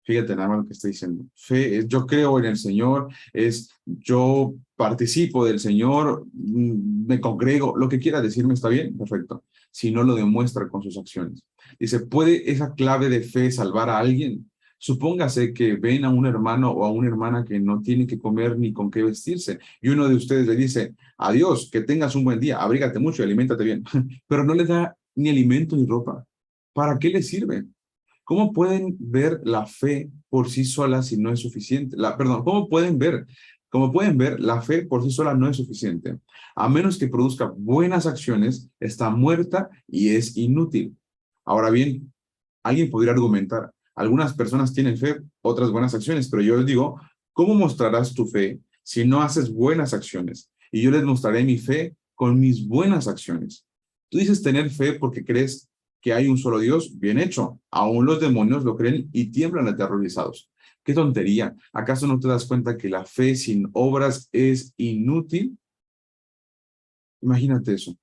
Fíjate nada más lo que está diciendo. Fe es yo creo en el Señor, es yo participo del Señor, me congrego, lo que quiera decirme está bien, perfecto. Si no lo demuestra con sus acciones. Dice, ¿puede esa clave de fe salvar a alguien? Supóngase que ven a un hermano o a una hermana que no tiene que comer ni con qué vestirse y uno de ustedes le dice, adiós, que tengas un buen día, abrígate mucho y aliméntate bien, pero no le da ni alimento ni ropa. ¿Para qué le sirve? ¿Cómo pueden ver la fe por sí sola si no es suficiente? Perdón, ¿cómo pueden ver, la fe por sí sola no es suficiente? A menos que produzca buenas acciones, está muerta y es inútil. Ahora bien, alguien podría argumentar, algunas personas tienen fe, otras buenas acciones, pero yo les digo, ¿cómo mostrarás tu fe si no haces buenas acciones? Y yo les mostraré mi fe con mis buenas acciones. Tú dices tener fe porque crees que hay un solo Dios, bien hecho. Aún los demonios lo creen y tiemblan aterrorizados. ¡Qué tontería! ¿Acaso no te das cuenta que la fe sin obras es inútil? Imagínate eso.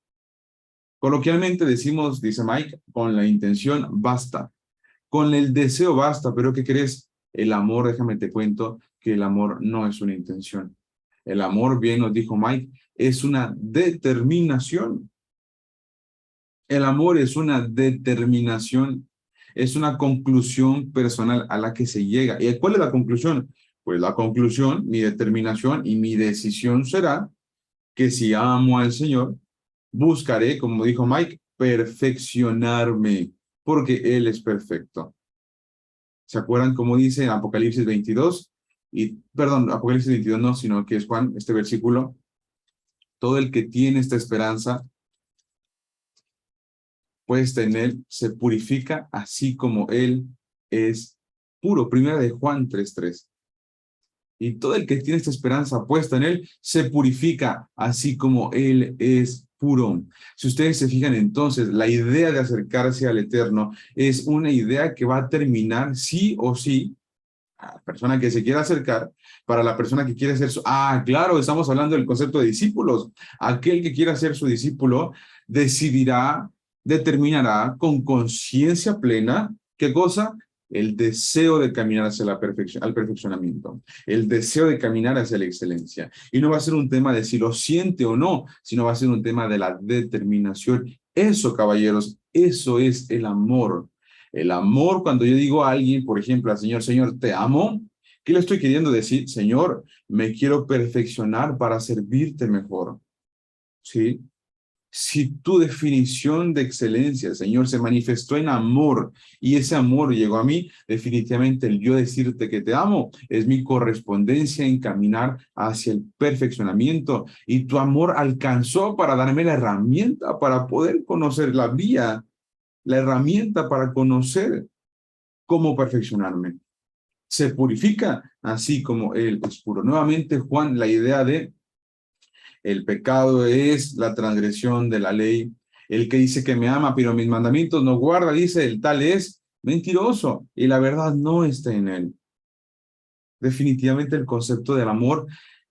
Coloquialmente decimos, dice Mike, con la intención basta, con el deseo basta, pero ¿qué crees? El amor, déjame te cuento que el amor no es una intención. El amor, bien nos dijo Mike, es una determinación. El amor es una determinación, es una conclusión personal a la que se llega. ¿Y cuál es la conclusión? Pues la conclusión, mi determinación y mi decisión será que si amo al Señor, buscaré, como dijo Mike, perfeccionarme, porque Él es perfecto. ¿Se acuerdan cómo dice en Apocalipsis 22? Y, perdón, Apocalipsis 22 no, sino que es Juan, este versículo, todo el que tiene esta esperanza puesta en él se purifica así como él es puro. Primera de Juan 3:3. Y todo el que tiene esta esperanza puesta en él se purifica así como él es puro. Si ustedes se fijan entonces, la idea de acercarse al Eterno es una idea que va a terminar sí o sí a la persona que se quiera acercar, para la persona que quiere ser su... Ah, claro, estamos hablando del concepto de discípulos. Aquel que quiera ser su discípulo decidirá, determinará con conciencia plena, ¿qué cosa? El deseo de caminar hacia la perfección, al perfeccionamiento, el deseo de caminar hacia la excelencia. Y no va a ser un tema de si lo siente o no, sino va a ser un tema de la determinación. Eso, caballeros, eso es el amor. El amor, cuando yo digo a alguien, por ejemplo, al Señor, Señor, te amo, ¿qué le estoy queriendo decir? Señor, me quiero perfeccionar para servirte mejor. ¿Sí? Si tu definición de excelencia, Señor, se manifestó en amor y ese amor llegó a mí, definitivamente el yo decirte que te amo es mi correspondencia en caminar hacia el perfeccionamiento y tu amor alcanzó para darme la herramienta para poder conocer la vía, la herramienta para conocer cómo perfeccionarme. Se purifica así como Él es puro. Nuevamente, Juan, la idea de el pecado es la transgresión de la ley. El que dice que me ama, pero mis mandamientos no guarda, dice, el tal es mentiroso y la verdad no está en él. Definitivamente el concepto del amor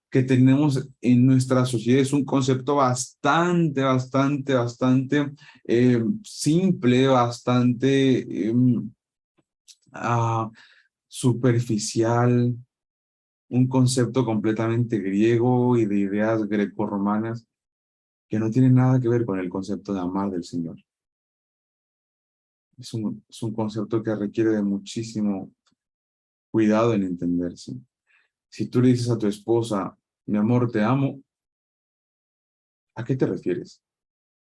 que tenemos en nuestra sociedad es un concepto bastante simple, bastante ah, superficial, un concepto completamente griego y de ideas grecorromanas que no tienen nada que ver con el concepto de amar del Señor. Es un concepto que requiere de muchísimo cuidado en entenderse. Si tú le dices a tu esposa, mi amor, te amo, ¿a qué te refieres?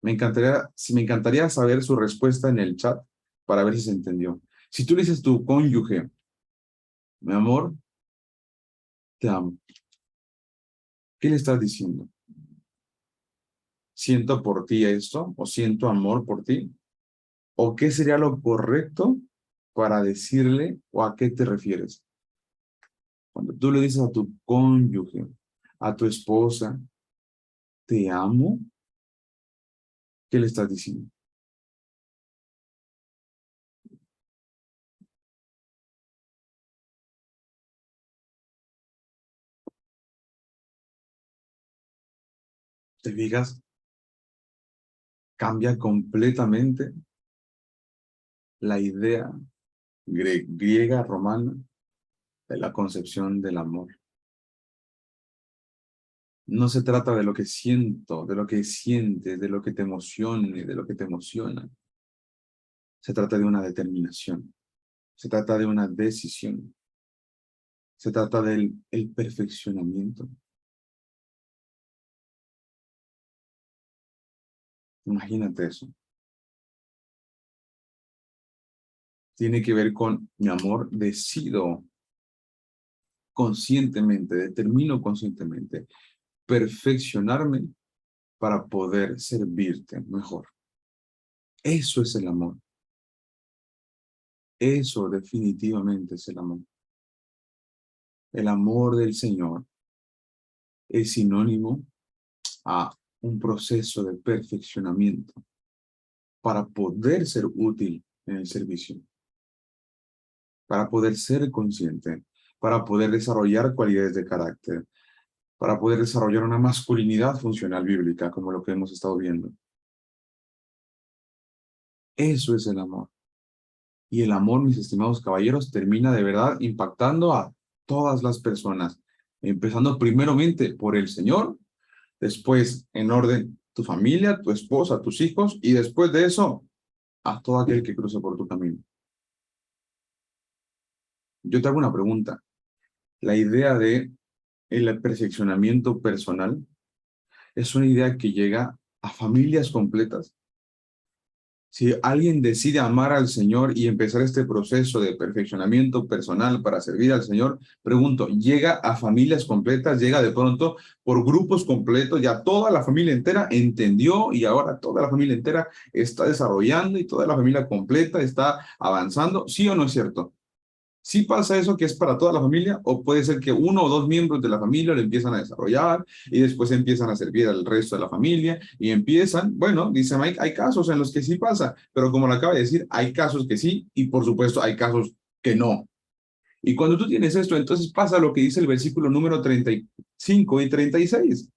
Me encantaría saber su respuesta en el chat para ver si se entendió. Si tú le dices a tu cónyuge, mi amor, te amo, ¿qué le estás diciendo? ¿Siento por ti esto? ¿O siento amor por ti? ¿O qué sería lo correcto para decirle o a qué te refieres? Cuando tú le dices a tu cónyuge, a tu esposa, te amo, ¿qué le estás diciendo? ¿Te fijas? Cambia completamente la idea griega, romana, de la concepción del amor. No se trata de lo que siento, de lo que sientes, de lo que te emocione, de lo que te emociona. Se trata de una determinación. Se trata de una decisión. Se trata del el perfeccionamiento. Imagínate eso. Tiene que ver con mi amor, decido conscientemente, determino conscientemente perfeccionarme para poder servirte mejor. Eso es el amor. Eso definitivamente es el amor. El amor del Señor es sinónimo a un proceso de perfeccionamiento para poder ser útil en el servicio, para poder ser consciente, para poder desarrollar cualidades de carácter, para poder desarrollar una masculinidad funcional bíblica, como lo que hemos estado viendo. Eso es el amor. Y el amor, mis estimados caballeros, termina de verdad impactando a todas las personas, empezando primeramente por el Señor, después en orden tu familia, tu esposa, tus hijos, y después de eso a todo aquel que cruce por tu camino. Yo te hago una pregunta. La idea de el perfeccionamiento personal es una idea que llega a familias completas. Si alguien decide amar al Señor y empezar este proceso de perfeccionamiento personal para servir al Señor, pregunto, ¿llega a familias completas? ¿Llega de pronto por grupos completos? Ya toda la familia entera entendió y ahora toda la familia entera está desarrollando y toda la familia completa está avanzando. ¿Sí o no es cierto? Sí pasa eso que es para toda la familia, o puede ser que uno o dos miembros de la familia lo empiezan a desarrollar y después empiezan a servir al resto de la familia y empiezan, bueno, dice Mike, hay casos en los que sí pasa, pero como lo acaba de decir, hay casos que sí y por supuesto hay casos que no. Y cuando tú tienes esto, entonces pasa lo que dice el versículo número 35 y 36.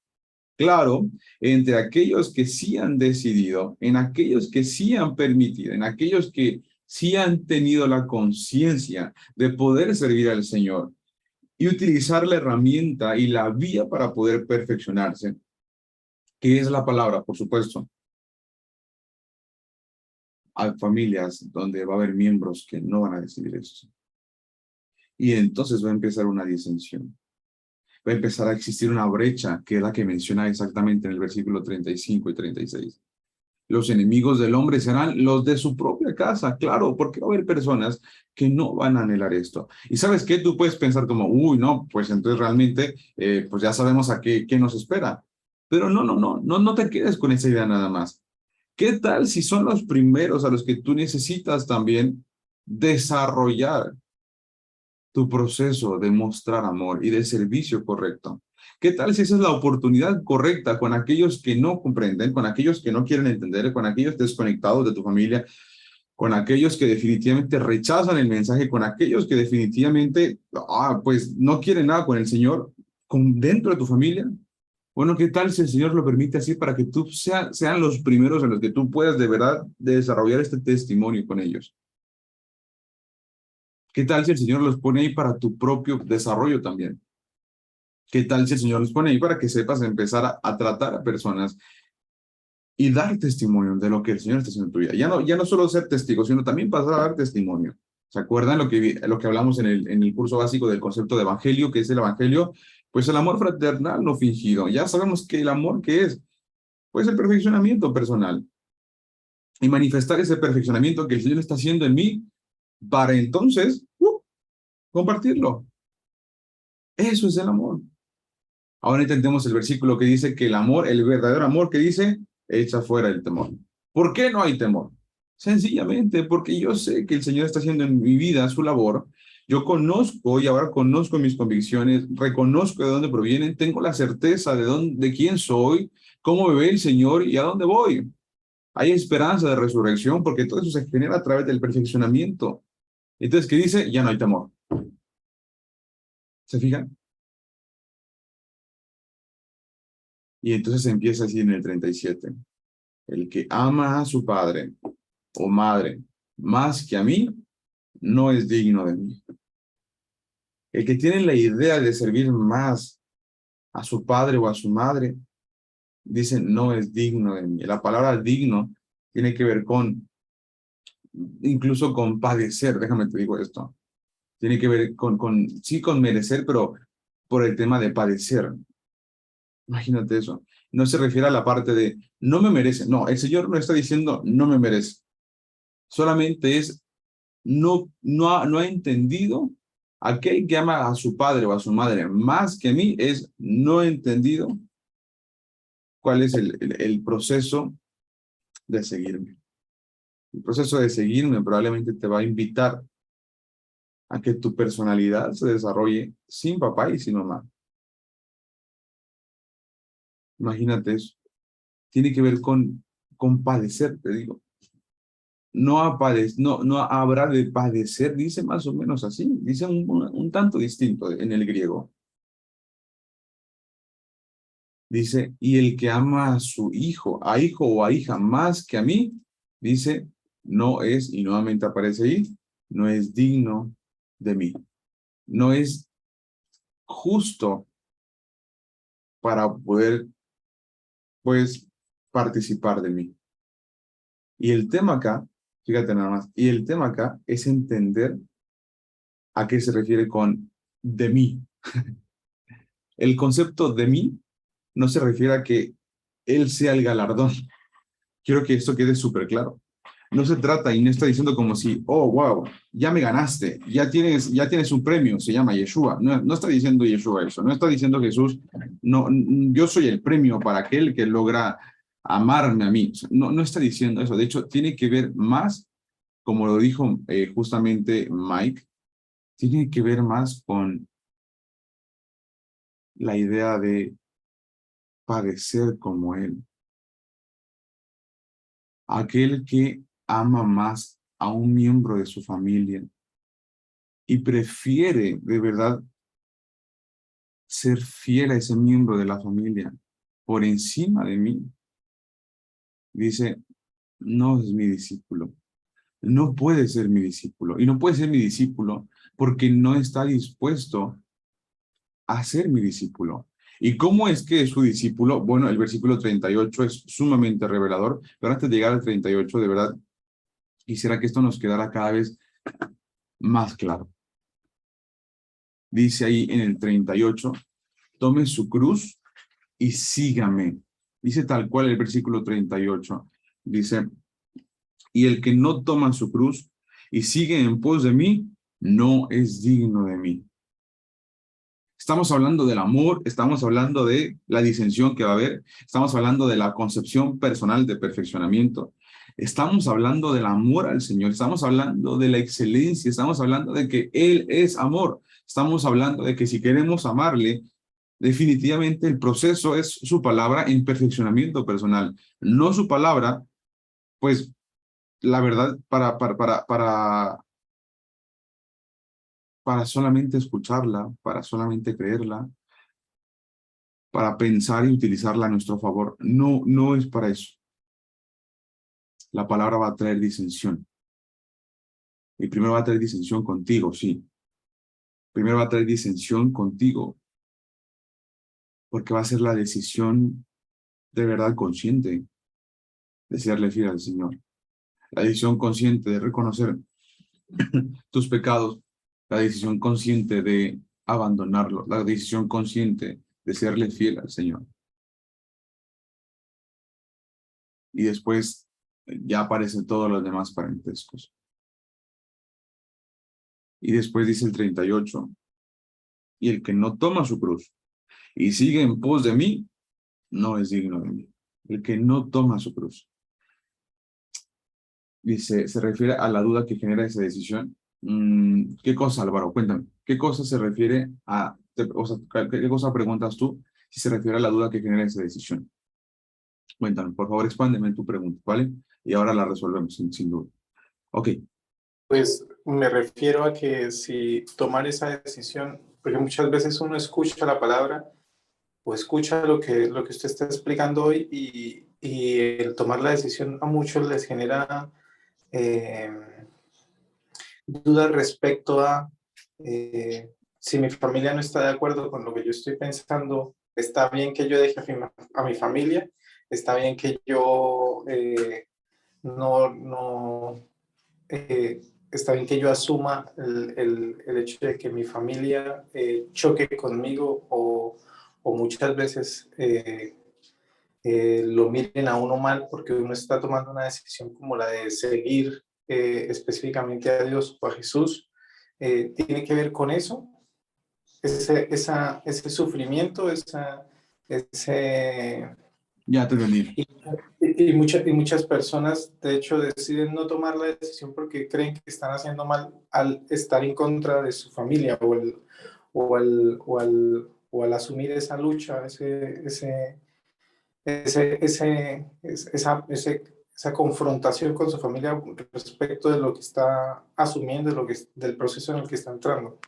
Claro, entre aquellos que sí han decidido, en aquellos que sí han permitido, en aquellos que sí han tenido la conciencia de poder servir al Señor y utilizar la herramienta y la vía para poder perfeccionarse, que es la palabra, por supuesto. Hay familias donde va a haber miembros que no van a decidir esto. Y entonces va a empezar una disensión. Va a empezar a existir una brecha, que es la que menciona exactamente en el versículo 35 y 36. Los enemigos del hombre serán los de su propia casa, claro, porque va a haber personas que no van a anhelar esto. Y sabes qué, tú puedes pensar como, uy, no, pues entonces realmente, pues ya sabemos a qué nos espera. Pero no te quedes con esa idea nada más. ¿Qué tal si son los primeros a los que tú necesitas también desarrollar tu proceso de mostrar amor y de servicio correcto? ¿Qué tal si esa es la oportunidad correcta con aquellos que no comprenden, con aquellos que no quieren entender, con aquellos desconectados de tu familia, con aquellos que definitivamente rechazan el mensaje, con aquellos que definitivamente, pues no quieren nada con el Señor, con dentro de tu familia? Bueno, ¿qué tal si el Señor lo permite así para que tú sean los primeros en los que tú puedas de verdad desarrollar este testimonio con ellos? ¿Qué tal si el Señor los pone ahí para tu propio desarrollo también? ¿Qué tal si el Señor los pone ahí para que sepas empezar a tratar a personas y dar testimonio de lo que el Señor está haciendo en tu vida? Ya no solo ser testigo, sino también pasar a dar testimonio. ¿Se acuerdan lo que hablamos en el curso básico del concepto de evangelio, que es el evangelio? Pues el amor fraternal no fingido. Ya sabemos que el amor que es, pues el perfeccionamiento personal y manifestar ese perfeccionamiento que el Señor está haciendo en mí para entonces compartirlo. Eso es el amor. Ahora entendemos el versículo que dice que el amor, el verdadero amor que dice, echa fuera el temor. ¿Por qué no hay temor? Sencillamente porque yo sé que el Señor está haciendo en mi vida su labor. Yo conozco y ahora conozco mis convicciones, reconozco de dónde provienen, tengo la certeza de quién soy, cómo me ve el Señor y a dónde voy. Hay esperanza de resurrección porque todo eso se genera a través del perfeccionamiento. Entonces, ¿qué dice? Ya no hay temor. ¿Se fijan? Y entonces empieza así en el 37. El que ama a su padre o madre más que a mí, no es digno de mí. El que tiene la idea de servir más a su padre o a su madre, dice, no es digno de mí. La palabra digno tiene que ver con, incluso con padecer, déjame te digo esto. Tiene que ver sí, con merecer, pero por el tema de padecer. Imagínate eso. No se refiere a la parte de, no me merece. No, el Señor no está diciendo, no me merece. Solamente es no ha entendido, aquel que ama a su padre o a su madre más que a mí es no ha entendido cuál es el proceso de seguirme. El proceso de seguirme probablemente te va a invitar a que tu personalidad se desarrolle sin papá y sin mamá. Imagínate eso. Tiene que ver con padecer, te digo. No habrá de padecer, dice más o menos así, dice un tanto distinto en el griego. Dice, y el que ama a su hijo o a hija más que a mí, dice, no es, y nuevamente aparece ahí, no es digno de mí. No es justo para poder, pues, participar de mí. Y el tema acá, fíjate nada más, y el tema acá es entender a qué se refiere con de mí. El concepto de mí no se refiere a que él sea el galardón. Quiero que esto quede súper claro. No se trata y no está diciendo como si, oh, wow, ya me ganaste, ya tienes un premio, se llama Yeshua. No, no está diciendo Yeshua eso, no está diciendo Jesús, no, yo soy el premio para aquel que logra amarme a mí. O sea, no, no está diciendo eso. De hecho, tiene que ver más, como lo dijo justamente Mike, tiene que ver más con la idea de padecer como él. Aquel que ama más a un miembro de su familia y prefiere de verdad ser fiel a ese miembro de la familia por encima de mí, dice, no es mi discípulo, no puede ser mi discípulo. Y no puede ser mi discípulo porque no está dispuesto a ser mi discípulo. ¿Y cómo es que es su discípulo? Bueno, el versículo 38 es sumamente revelador, pero antes de llegar al 38, de verdad, quisiera que esto nos quedara cada vez más claro. Dice ahí en el 38, tome su cruz y sígame. Dice tal cual el versículo 38. Dice, y el que no toma su cruz y sigue en pos de mí, no es digno de mí. Estamos hablando del amor, estamos hablando de la disensión que va a haber, estamos hablando de la concepción personal de perfeccionamiento, estamos hablando del amor al Señor, estamos hablando de la excelencia, estamos hablando de que Él es amor, estamos hablando de que si queremos amarle, definitivamente el proceso es su palabra en perfeccionamiento personal, no su palabra, pues la verdad, para solamente escucharla, para solamente creerla, para pensar y utilizarla a nuestro favor. No, no es para eso. La palabra va a traer disensión. Y primero va a traer disensión contigo, sí. Primero va a traer disensión contigo, porque va a ser la decisión de verdad consciente de serle fiel al Señor. La decisión consciente de reconocer tus pecados, la decisión consciente de abandonarlo, la decisión consciente de serle fiel al Señor. Y después ya aparecen todos los demás parentescos. Y después dice el 38, y el que no toma su cruz y sigue en pos de mí, no es digno de mí. El que no toma su cruz. Dice, se refiere a la duda que genera esa decisión. ¿Qué cosa, Álvaro? Cuéntame. ¿Qué cosa se refiere a, o sea, qué cosa preguntas tú si se refiere a la duda que genera esa decisión? Cuéntame, por favor, expándeme tu pregunta, ¿vale? Y ahora la resolvemos sin duda. Ok, Pues me refiero a que si tomar esa decisión, porque muchas veces uno escucha la palabra o escucha lo que usted está explicando hoy y el tomar la decisión a muchos les genera eh, dudas respecto a si mi familia no está de acuerdo con lo que yo estoy pensando, está bien que yo deje a mi familia, está bien que yo no está bien que yo asuma el hecho de que mi familia choque conmigo o muchas veces lo miren a uno mal porque uno está tomando una decisión como la de seguir específicamente a Dios o a Jesús. Tiene que ver con eso, ese sufrimiento, ese, ya te entendí. y muchas personas, de hecho, deciden no tomar la decisión porque creen que están haciendo mal al estar en contra de su familia o al asumir esa lucha, esa confrontación con su familia respecto de lo que está asumiendo, del proceso en el que está entrando.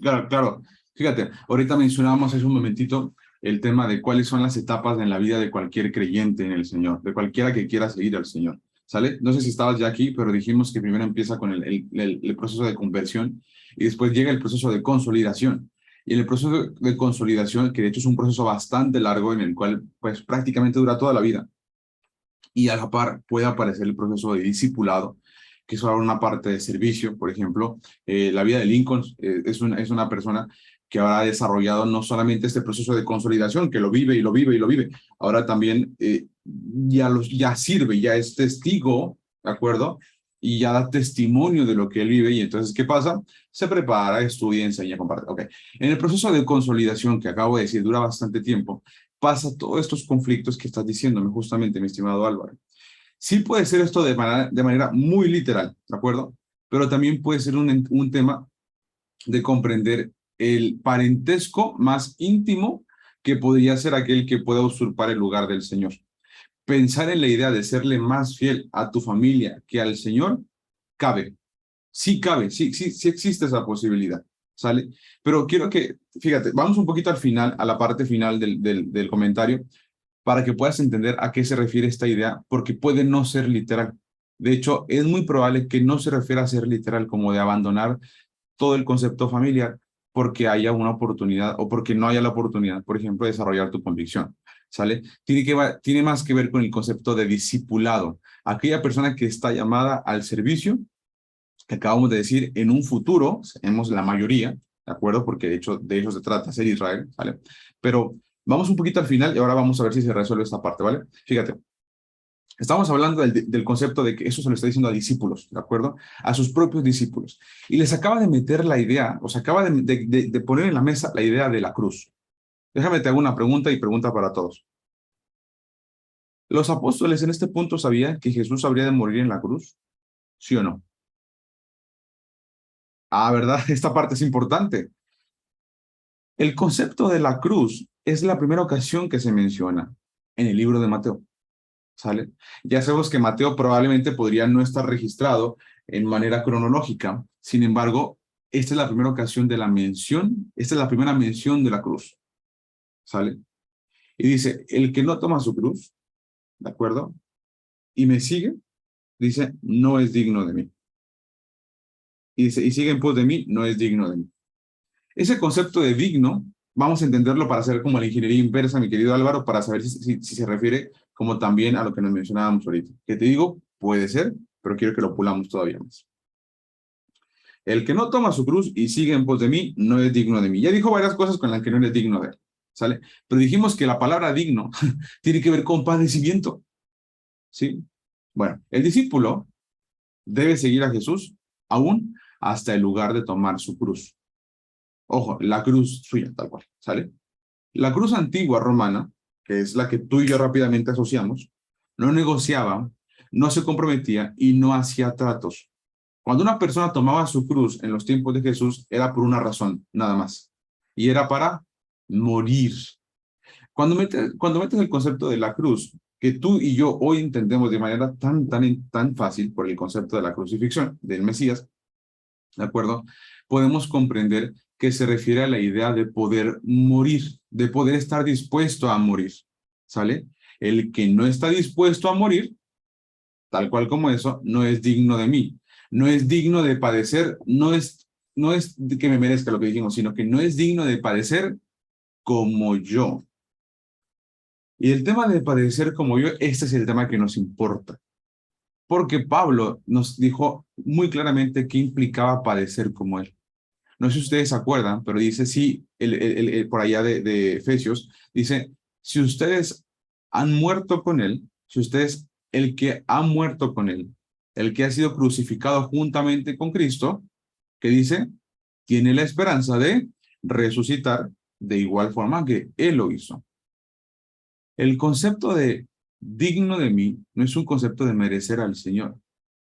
Claro, claro. Fíjate, ahorita mencionábamos hace un momentito el tema de cuáles son las etapas en la vida de cualquier creyente en el Señor, de cualquiera que quiera seguir al Señor. ¿Sale? No sé si estabas ya aquí, pero dijimos que primero empieza con el proceso de conversión y después llega el proceso de consolidación. Y en el proceso de consolidación, que de hecho es un proceso bastante largo en el cual pues prácticamente dura toda la vida, y a la par puede aparecer el proceso de discipulado, que es ahora una parte de servicio. Por ejemplo, la vida de Lincoln es una persona que ahora ha desarrollado no solamente este proceso de consolidación, que lo vive y lo vive y lo vive, ahora también ya sirve, ya es testigo, ¿de acuerdo? Y ya da testimonio de lo que él vive. Y entonces, ¿qué pasa? Se prepara, estudia, enseña, comparte. Ok. En el proceso de consolidación que acabo de decir, dura bastante tiempo, pasa todos estos conflictos que estás diciéndome justamente, mi estimado Álvaro. Sí puede ser esto de manera muy literal, ¿de acuerdo? Pero también puede ser un tema de comprender el parentesco más íntimo que podría ser aquel que pueda usurpar el lugar del Señor. Pensar en la idea de serle más fiel a tu familia que al Señor, cabe, sí existe esa posibilidad, ¿sale? Pero quiero que, fíjate, vamos un poquito al final, a la parte final del comentario, para que puedas entender a qué se refiere esta idea, porque puede no ser literal. De hecho, es muy probable que no se refiera a ser literal, como de abandonar todo el concepto familiar porque haya una oportunidad o porque no haya la oportunidad, por ejemplo, de desarrollar tu convicción. ¿Sale? Tiene más que ver con el concepto de discipulado. Aquella persona que está llamada al servicio, que acabamos de decir, en un futuro, seremos la mayoría, ¿de acuerdo? Porque de hecho de eso se trata, ser Israel, ¿vale? Pero vamos un poquito al final y ahora vamos a ver si se resuelve esta parte, ¿vale? Fíjate, estamos hablando del concepto de que eso se lo está diciendo a discípulos, ¿de acuerdo? A sus propios discípulos. Y les acaba de meter la idea, o se acaba de poner en la mesa la idea de la cruz. Déjame te hago una pregunta y pregunta para todos. ¿Los apóstoles en este punto sabían que Jesús habría de morir en la cruz? ¿Sí o no? Ah, ¿verdad? Esta parte es importante. El concepto de la cruz es la primera ocasión que se menciona en el libro de Mateo, ¿sale? Ya sabemos que Mateo probablemente podría no estar registrado en manera cronológica, sin embargo, esta es la primera ocasión de la mención, esta es la primera mención de la cruz, ¿sale? Y dice, el que no toma su cruz, ¿de acuerdo? Y me sigue, dice, no es digno de mí. Y dice, y sigue en pos de mí, no es digno de mí. Ese concepto de digno, vamos a entenderlo para hacer como la ingeniería inversa, mi querido Álvaro, para saber si se refiere como también a lo que nos mencionábamos ahorita. Que te digo, puede ser, pero quiero que lo pulamos todavía más. El que no toma su cruz y sigue en pos de mí, no es digno de mí. Ya dijo varias cosas con las que no eres digno de él, ¿sale? Pero dijimos que la palabra digno tiene que ver con padecimiento, ¿sí? Bueno, el discípulo debe seguir a Jesús aún hasta el lugar de tomar su cruz. Ojo, la cruz suya, tal cual, ¿sale? La cruz antigua romana, que es la que tú y yo rápidamente asociamos, no negociaba, no se comprometía y no hacía tratos. Cuando una persona tomaba su cruz en los tiempos de Jesús, era por una razón, nada más. Y era para morir. Cuando metes el concepto de la cruz, que tú y yo hoy entendemos de manera tan fácil por el concepto de la crucifixión del Mesías, ¿de acuerdo? Podemos comprender que se refiere a la idea de poder morir, de poder estar dispuesto a morir, ¿sale? El que no está dispuesto a morir, tal cual como eso, no es digno de mí, no es digno de padecer, no es que me merezca lo que dijimos, sino que no es digno de padecer como yo. Y el tema de padecer como yo, este es el tema que nos importa, porque Pablo nos dijo muy claramente qué implicaba padecer como él. No sé si ustedes se acuerdan, pero dice, sí, por allá de Efesios, dice, si ustedes han muerto con él, si ustedes, el que ha muerto con él, el que ha sido crucificado juntamente con Cristo, que dice, tiene la esperanza de resucitar de igual forma que él lo hizo. El concepto de digno de mí no es un concepto de merecer al Señor.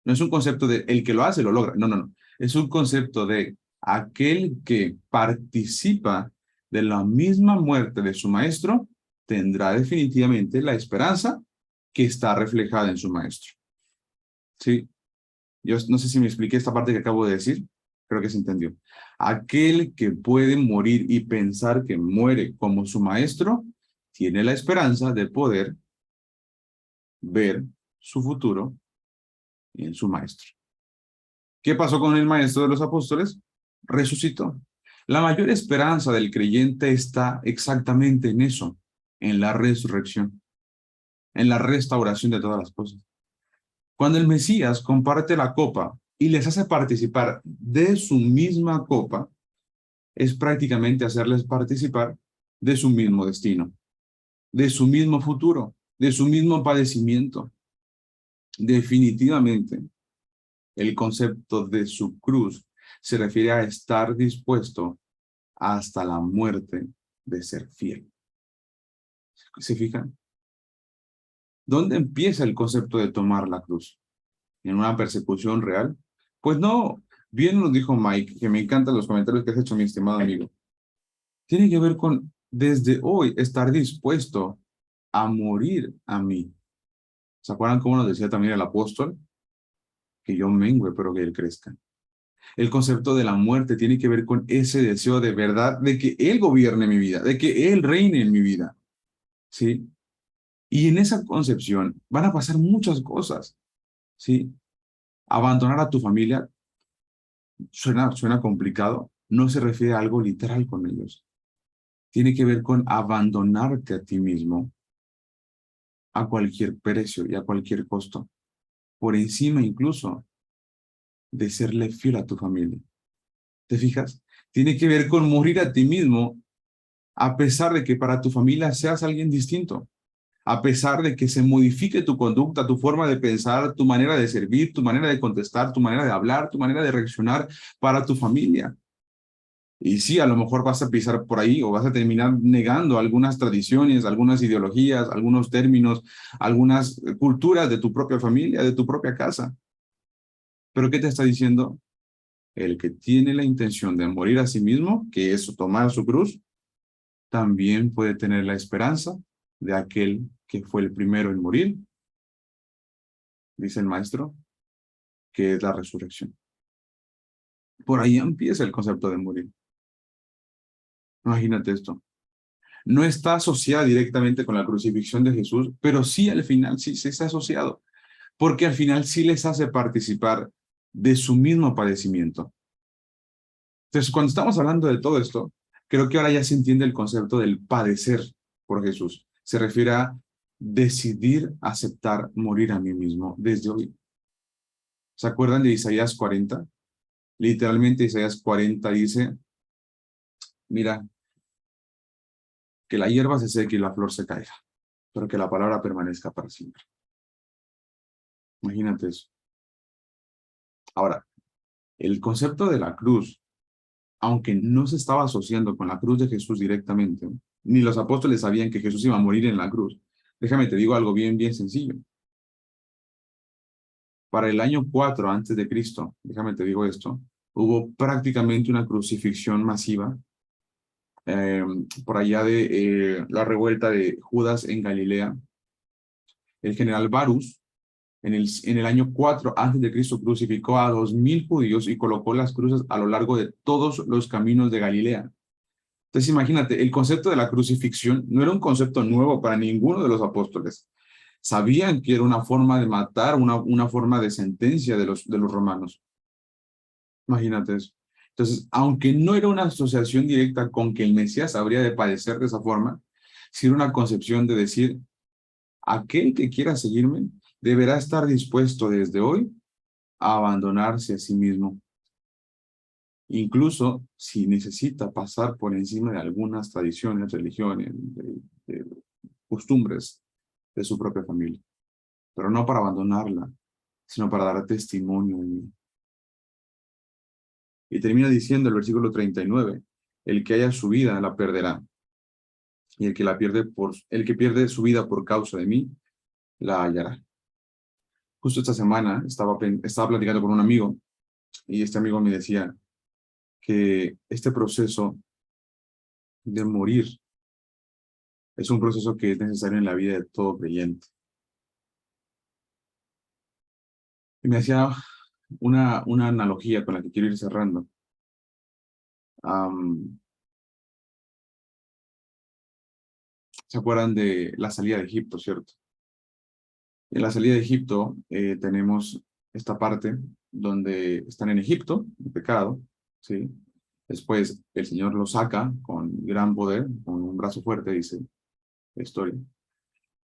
No es un concepto de el que lo hace, lo logra. No. Es un concepto de aquel que participa de la misma muerte de su maestro, tendrá definitivamente la esperanza que está reflejada en su maestro. Sí, yo no sé si me expliqué esta parte que acabo de decir, creo que se entendió. Aquel que puede morir y pensar que muere como su maestro, tiene la esperanza de poder ver su futuro en su maestro. ¿Qué pasó con el maestro de los apóstoles? Resucitó. La mayor esperanza del creyente está exactamente en eso, en la resurrección, en la restauración de todas las cosas. Cuando el Mesías comparte la copa y les hace participar de su misma copa, es prácticamente hacerles participar de su mismo destino, de su mismo futuro, de su mismo padecimiento. Definitivamente, el concepto de su cruz se refiere a estar dispuesto hasta la muerte de ser fiel. ¿Se fijan? ¿Dónde empieza el concepto de tomar la cruz? ¿En una persecución real? Pues no, bien nos dijo Mike, que me encantan los comentarios que has hecho, mi estimado amigo. Tiene que ver con, desde hoy, estar dispuesto a morir a mí. ¿Se acuerdan cómo nos decía también el apóstol? Que yo mengüe, pero que él crezca. El concepto de la muerte tiene que ver con ese deseo de verdad de que Él gobierne mi vida, de que Él reine en mi vida. ¿Sí? Y en esa concepción van a pasar muchas cosas. ¿Sí? Abandonar a tu familia suena complicado. No se refiere a algo literal con ellos. Tiene que ver con abandonarte a ti mismo a cualquier precio y a cualquier costo. Por encima incluso de serle fiel a tu familia. ¿Te fijas? Tiene que ver con morir a ti mismo a pesar de que para tu familia seas alguien distinto, a pesar de que se modifique tu conducta, tu forma de pensar, tu manera de servir, tu manera de contestar, tu manera de hablar, tu manera de reaccionar para tu familia. Y sí, a lo mejor vas a pisar por ahí o vas a terminar negando algunas tradiciones, algunas ideologías, algunos términos, algunas culturas de tu propia familia, de tu propia casa. Pero ¿qué te está diciendo? El que tiene la intención de morir a sí mismo, que es tomar su cruz, también puede tener la esperanza de aquel que fue el primero en morir, dice el maestro, que es la resurrección. Por ahí empieza el concepto de morir. Imagínate esto. No está asociada directamente con la crucifixión de Jesús, pero sí al final sí se está asociado, porque al final sí les hace participar de su mismo padecimiento. Entonces, cuando estamos hablando de todo esto, creo que ahora ya se entiende el concepto del padecer por Jesús. Se refiere a decidir aceptar morir a mí mismo desde hoy. ¿Se acuerdan de Isaías 40? Literalmente Isaías 40 dice, mira, que la hierba se seque y la flor se caiga, pero que la palabra permanezca para siempre. Imagínate eso. Ahora, el concepto de la cruz, aunque no se estaba asociando con la cruz de Jesús directamente, ni los apóstoles sabían que Jesús iba a morir en la cruz. Déjame te digo algo bien sencillo. Para el año 4 antes de Cristo, déjame te digo esto, hubo prácticamente una crucifixión masiva por allá de la revuelta de Judas en Galilea. El general Varus, en el año 4 antes de Cristo, crucificó a 2000 judíos y colocó las cruces a lo largo de todos los caminos de Galilea. Entonces imagínate, el concepto de la crucifixión no era un concepto nuevo para ninguno de los apóstoles. Sabían que era una forma de matar, una forma de sentencia de los romanos. Imagínate eso. Entonces, aunque no era una asociación directa con que el Mesías habría de padecer de esa forma, sí era una concepción de decir, aquel que quiera seguirme deberá estar dispuesto desde hoy a abandonarse a sí mismo, incluso si necesita pasar por encima de algunas tradiciones, religiones, de costumbres de su propia familia, pero no para abandonarla, sino para dar testimonio de mí. Y termina diciendo el versículo 39, el que haya su vida la perderá, y el que pierde su vida por causa de mí, la hallará. Justo esta semana estaba platicando con un amigo, y este amigo me decía que este proceso de morir es un proceso que es necesario en la vida de todo creyente. Y me hacía una analogía con la que quiero ir cerrando. ¿Se acuerdan de la salida de Egipto, cierto? En la salida de Egipto tenemos esta parte donde están en Egipto, en pecado, ¿sí? Después el Señor los saca con gran poder, con un brazo fuerte, dice la historia.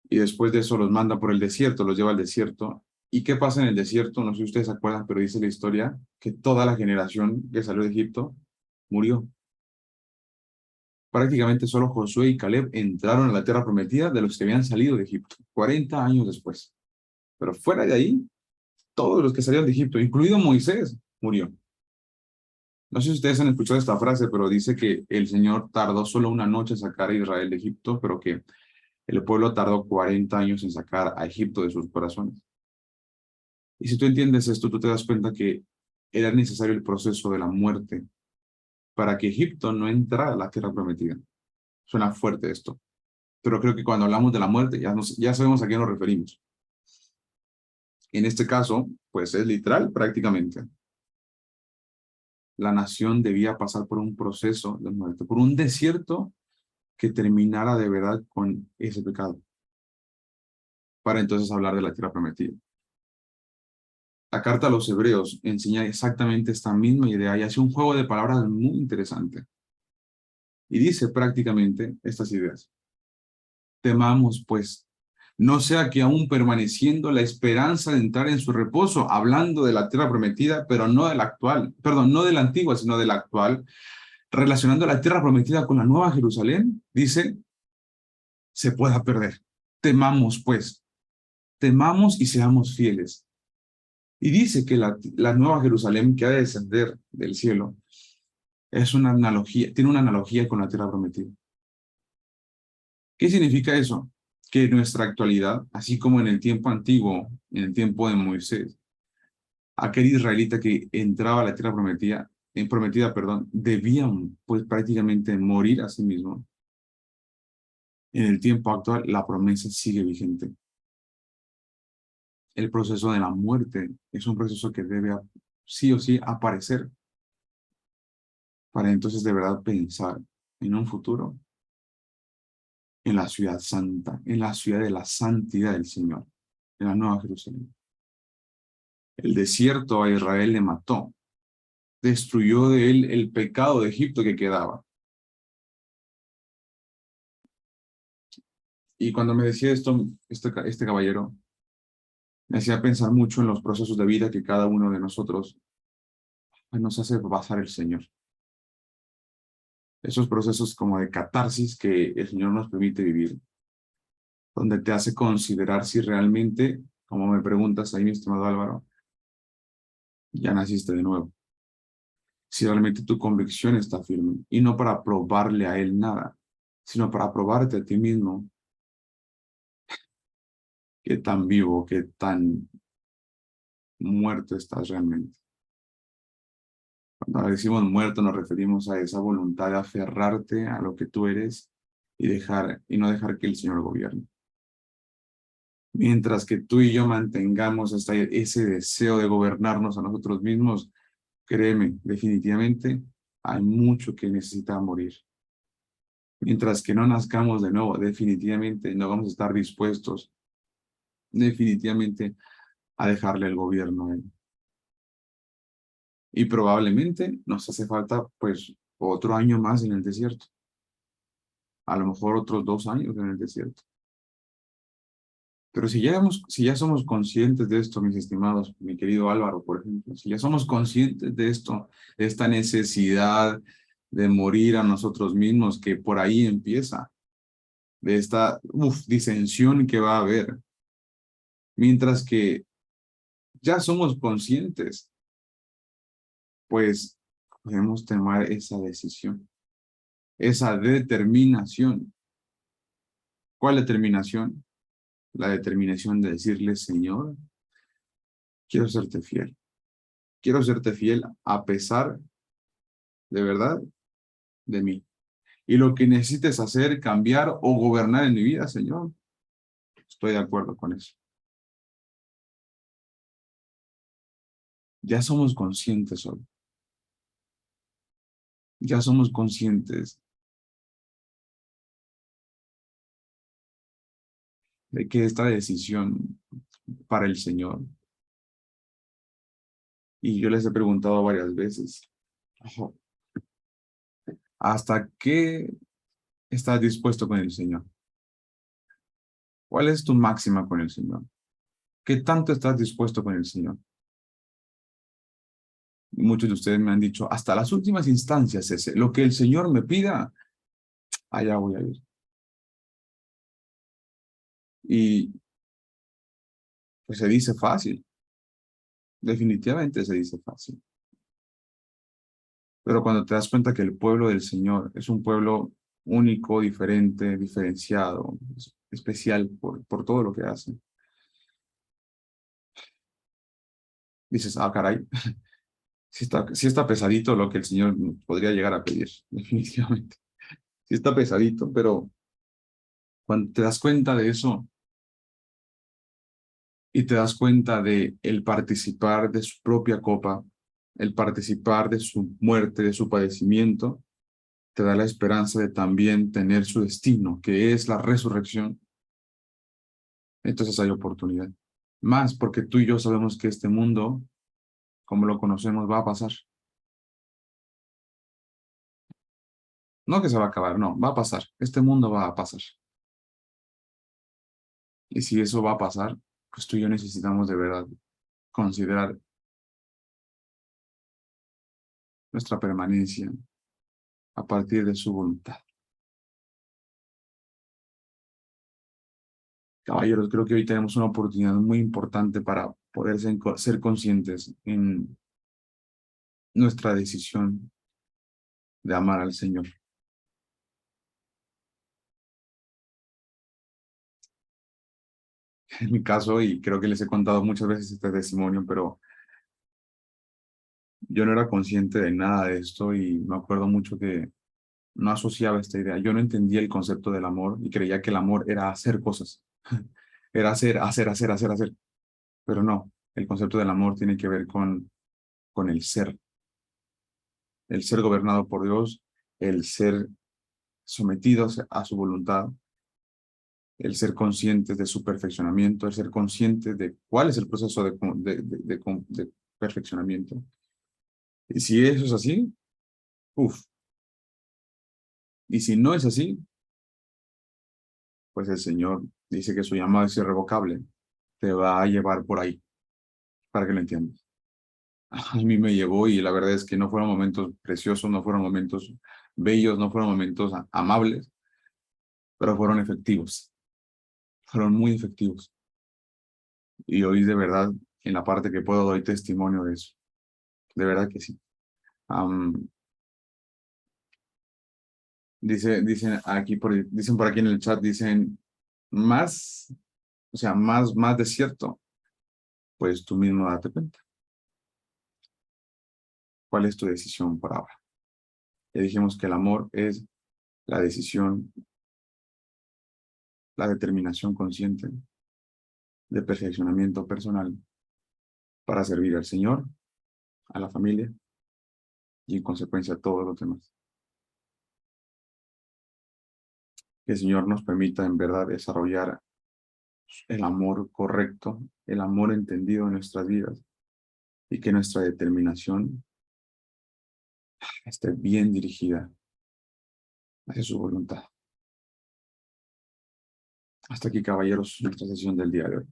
Y después de eso los manda por el desierto, los lleva al desierto. ¿Y qué pasa en el desierto? No sé si ustedes se acuerdan, pero dice la historia que toda la generación que salió de Egipto murió. Prácticamente solo Josué y Caleb entraron a la tierra prometida de los que habían salido de Egipto, 40 años después. Pero fuera de ahí, todos los que salieron de Egipto, incluido Moisés, murió. No sé si ustedes han escuchado esta frase, pero dice que el Señor tardó solo una noche en sacar a Israel de Egipto, pero que el pueblo tardó 40 años en sacar a Egipto de sus corazones. Y si tú entiendes esto, tú te das cuenta que era necesario el proceso de la muerte para que Egipto no entrara a la tierra prometida. Suena fuerte esto, pero creo que cuando hablamos de la muerte ya sabemos a qué nos referimos. En este caso, pues es literal prácticamente. La nación debía pasar por un proceso de muerte, por un desierto que terminara de verdad con ese pecado, para entonces hablar de la tierra prometida. La carta a los Hebreos enseña exactamente esta misma idea y hace un juego de palabras muy interesante. Y dice prácticamente estas ideas. Temamos, pues, no sea que aún permaneciendo la esperanza de entrar en su reposo, hablando de la tierra prometida, pero no de la actual, perdón, no de la antigua, sino de la actual, relacionando la tierra prometida con la nueva Jerusalén, dice, se pueda perder. Temamos, pues, temamos y seamos fieles. Y dice que la nueva Jerusalén que ha de descender del cielo es una analogía, tiene una analogía con la tierra prometida. ¿Qué significa eso? Que en nuestra actualidad, así como en el tiempo antiguo, en el tiempo de Moisés, aquel israelita que entraba a la tierra prometida, perdón, debían pues prácticamente morir a sí mismo. En el tiempo actual, la promesa sigue vigente. El proceso de la muerte es un proceso que debe sí o sí aparecer para entonces de verdad pensar en un futuro, en la ciudad santa, en la ciudad de la santidad del Señor, en la nueva Jerusalén. El desierto a Israel le mató, destruyó de él el pecado de Egipto que quedaba. Y cuando me decía esto, este caballero, me hacía pensar mucho en los procesos de vida que cada uno de nosotros nos hace pasar el Señor. Esos procesos como de catarsis que el Señor nos permite vivir, donde te hace considerar si realmente, como me preguntas ahí, mi estimado Álvaro, ya naciste de nuevo. Si realmente tu convicción está firme, y no para probarle a Él nada, sino para probarte a ti mismo qué tan vivo, qué tan muerto estás realmente. Cuando decimos muerto nos referimos a esa voluntad de aferrarte a lo que tú eres y no dejar que el Señor gobierne. Mientras que tú y yo mantengamos ese deseo de gobernarnos a nosotros mismos, créeme, definitivamente hay mucho que necesita morir. Mientras que no nazcamos de nuevo, definitivamente no vamos a estar dispuestos, definitivamente, a dejarle el gobierno a Él. Y probablemente nos hace falta, pues, otro año más en el desierto. A lo mejor otros 2 años en el desierto. Pero si ya somos conscientes de esto, mis estimados, mi querido Álvaro, por ejemplo, si ya somos conscientes de esto, de esta necesidad de morir a nosotros mismos, que por ahí empieza, de esta disensión que va a haber, mientras que ya somos conscientes, pues podemos tomar esa decisión, esa determinación. ¿Cuál determinación? La determinación de decirle, Señor, quiero serte fiel. Quiero serte fiel a pesar, de verdad, de mí. Y lo que necesites hacer, cambiar o gobernar en mi vida, Señor, estoy de acuerdo con eso. Ya somos conscientes hoy. Ya somos conscientes de que esta decisión para el Señor Y yo les he preguntado varias veces, ojo, ¿hasta qué estás dispuesto con el Señor? ¿Cuál es tu máxima con el Señor? ¿Qué tanto estás dispuesto con el Señor? Y muchos de ustedes me han dicho, hasta las últimas instancias, ese, lo que el Señor me pida, allá voy a ir. Y pues se dice fácil, definitivamente se dice fácil. Pero cuando te das cuenta que el pueblo del Señor es un pueblo único, diferente, diferenciado, especial por todo lo que hace, dices, ah, caray, sí está pesadito lo que el Señor podría llegar a pedir, definitivamente. Sí está pesadito, pero cuando te das cuenta de eso y te das cuenta de el participar de su propia copa, el participar de su muerte, de su padecimiento, te da la esperanza de también tener su destino, que es la resurrección. Entonces hay oportunidad. Más porque tú y yo sabemos que este mundo, como lo conocemos, va a pasar. No que se va a acabar, no, va a pasar. Este mundo va a pasar. Y si eso va a pasar, pues tú y yo necesitamos de verdad considerar nuestra permanencia a partir de su voluntad. Caballeros, creo que hoy tenemos una oportunidad muy importante para poder ser conscientes en nuestra decisión de amar al Señor. En mi caso, y creo que les he contado muchas veces este testimonio, pero yo no era consciente de nada de esto y me acuerdo mucho que no asociaba esta idea. Yo no entendía el concepto del amor y creía que el amor era hacer cosas. Era hacer. Pero no, el concepto del amor tiene que ver con el ser gobernado por Dios, el ser sometidos a su voluntad, el ser conscientes de su perfeccionamiento, el ser conscientes de cuál es el proceso de perfeccionamiento. Y si eso es así, uff. Y si no es así, pues el Señor dice que su llamado es irrevocable. Te va a llevar por ahí, para que lo entiendas. A mí me llevó y la verdad es que no fueron momentos preciosos, no fueron momentos bellos, no fueron momentos amables, pero fueron efectivos, fueron muy efectivos. Y hoy de verdad, en la parte que puedo, doy testimonio de eso. De verdad que sí. Am, dicen por aquí en el chat, dicen, más, o sea, más desierto, pues tú mismo date cuenta. ¿Cuál es tu decisión por ahora? Ya dijimos que el amor es la decisión, la determinación consciente de perfeccionamiento personal para servir al Señor, a la familia y en consecuencia a todos los demás. Que el Señor nos permita en verdad desarrollar el amor correcto, el amor entendido en nuestras vidas y que nuestra determinación esté bien dirigida hacia su voluntad. Hasta aquí, caballeros, nuestra sesión del día de hoy.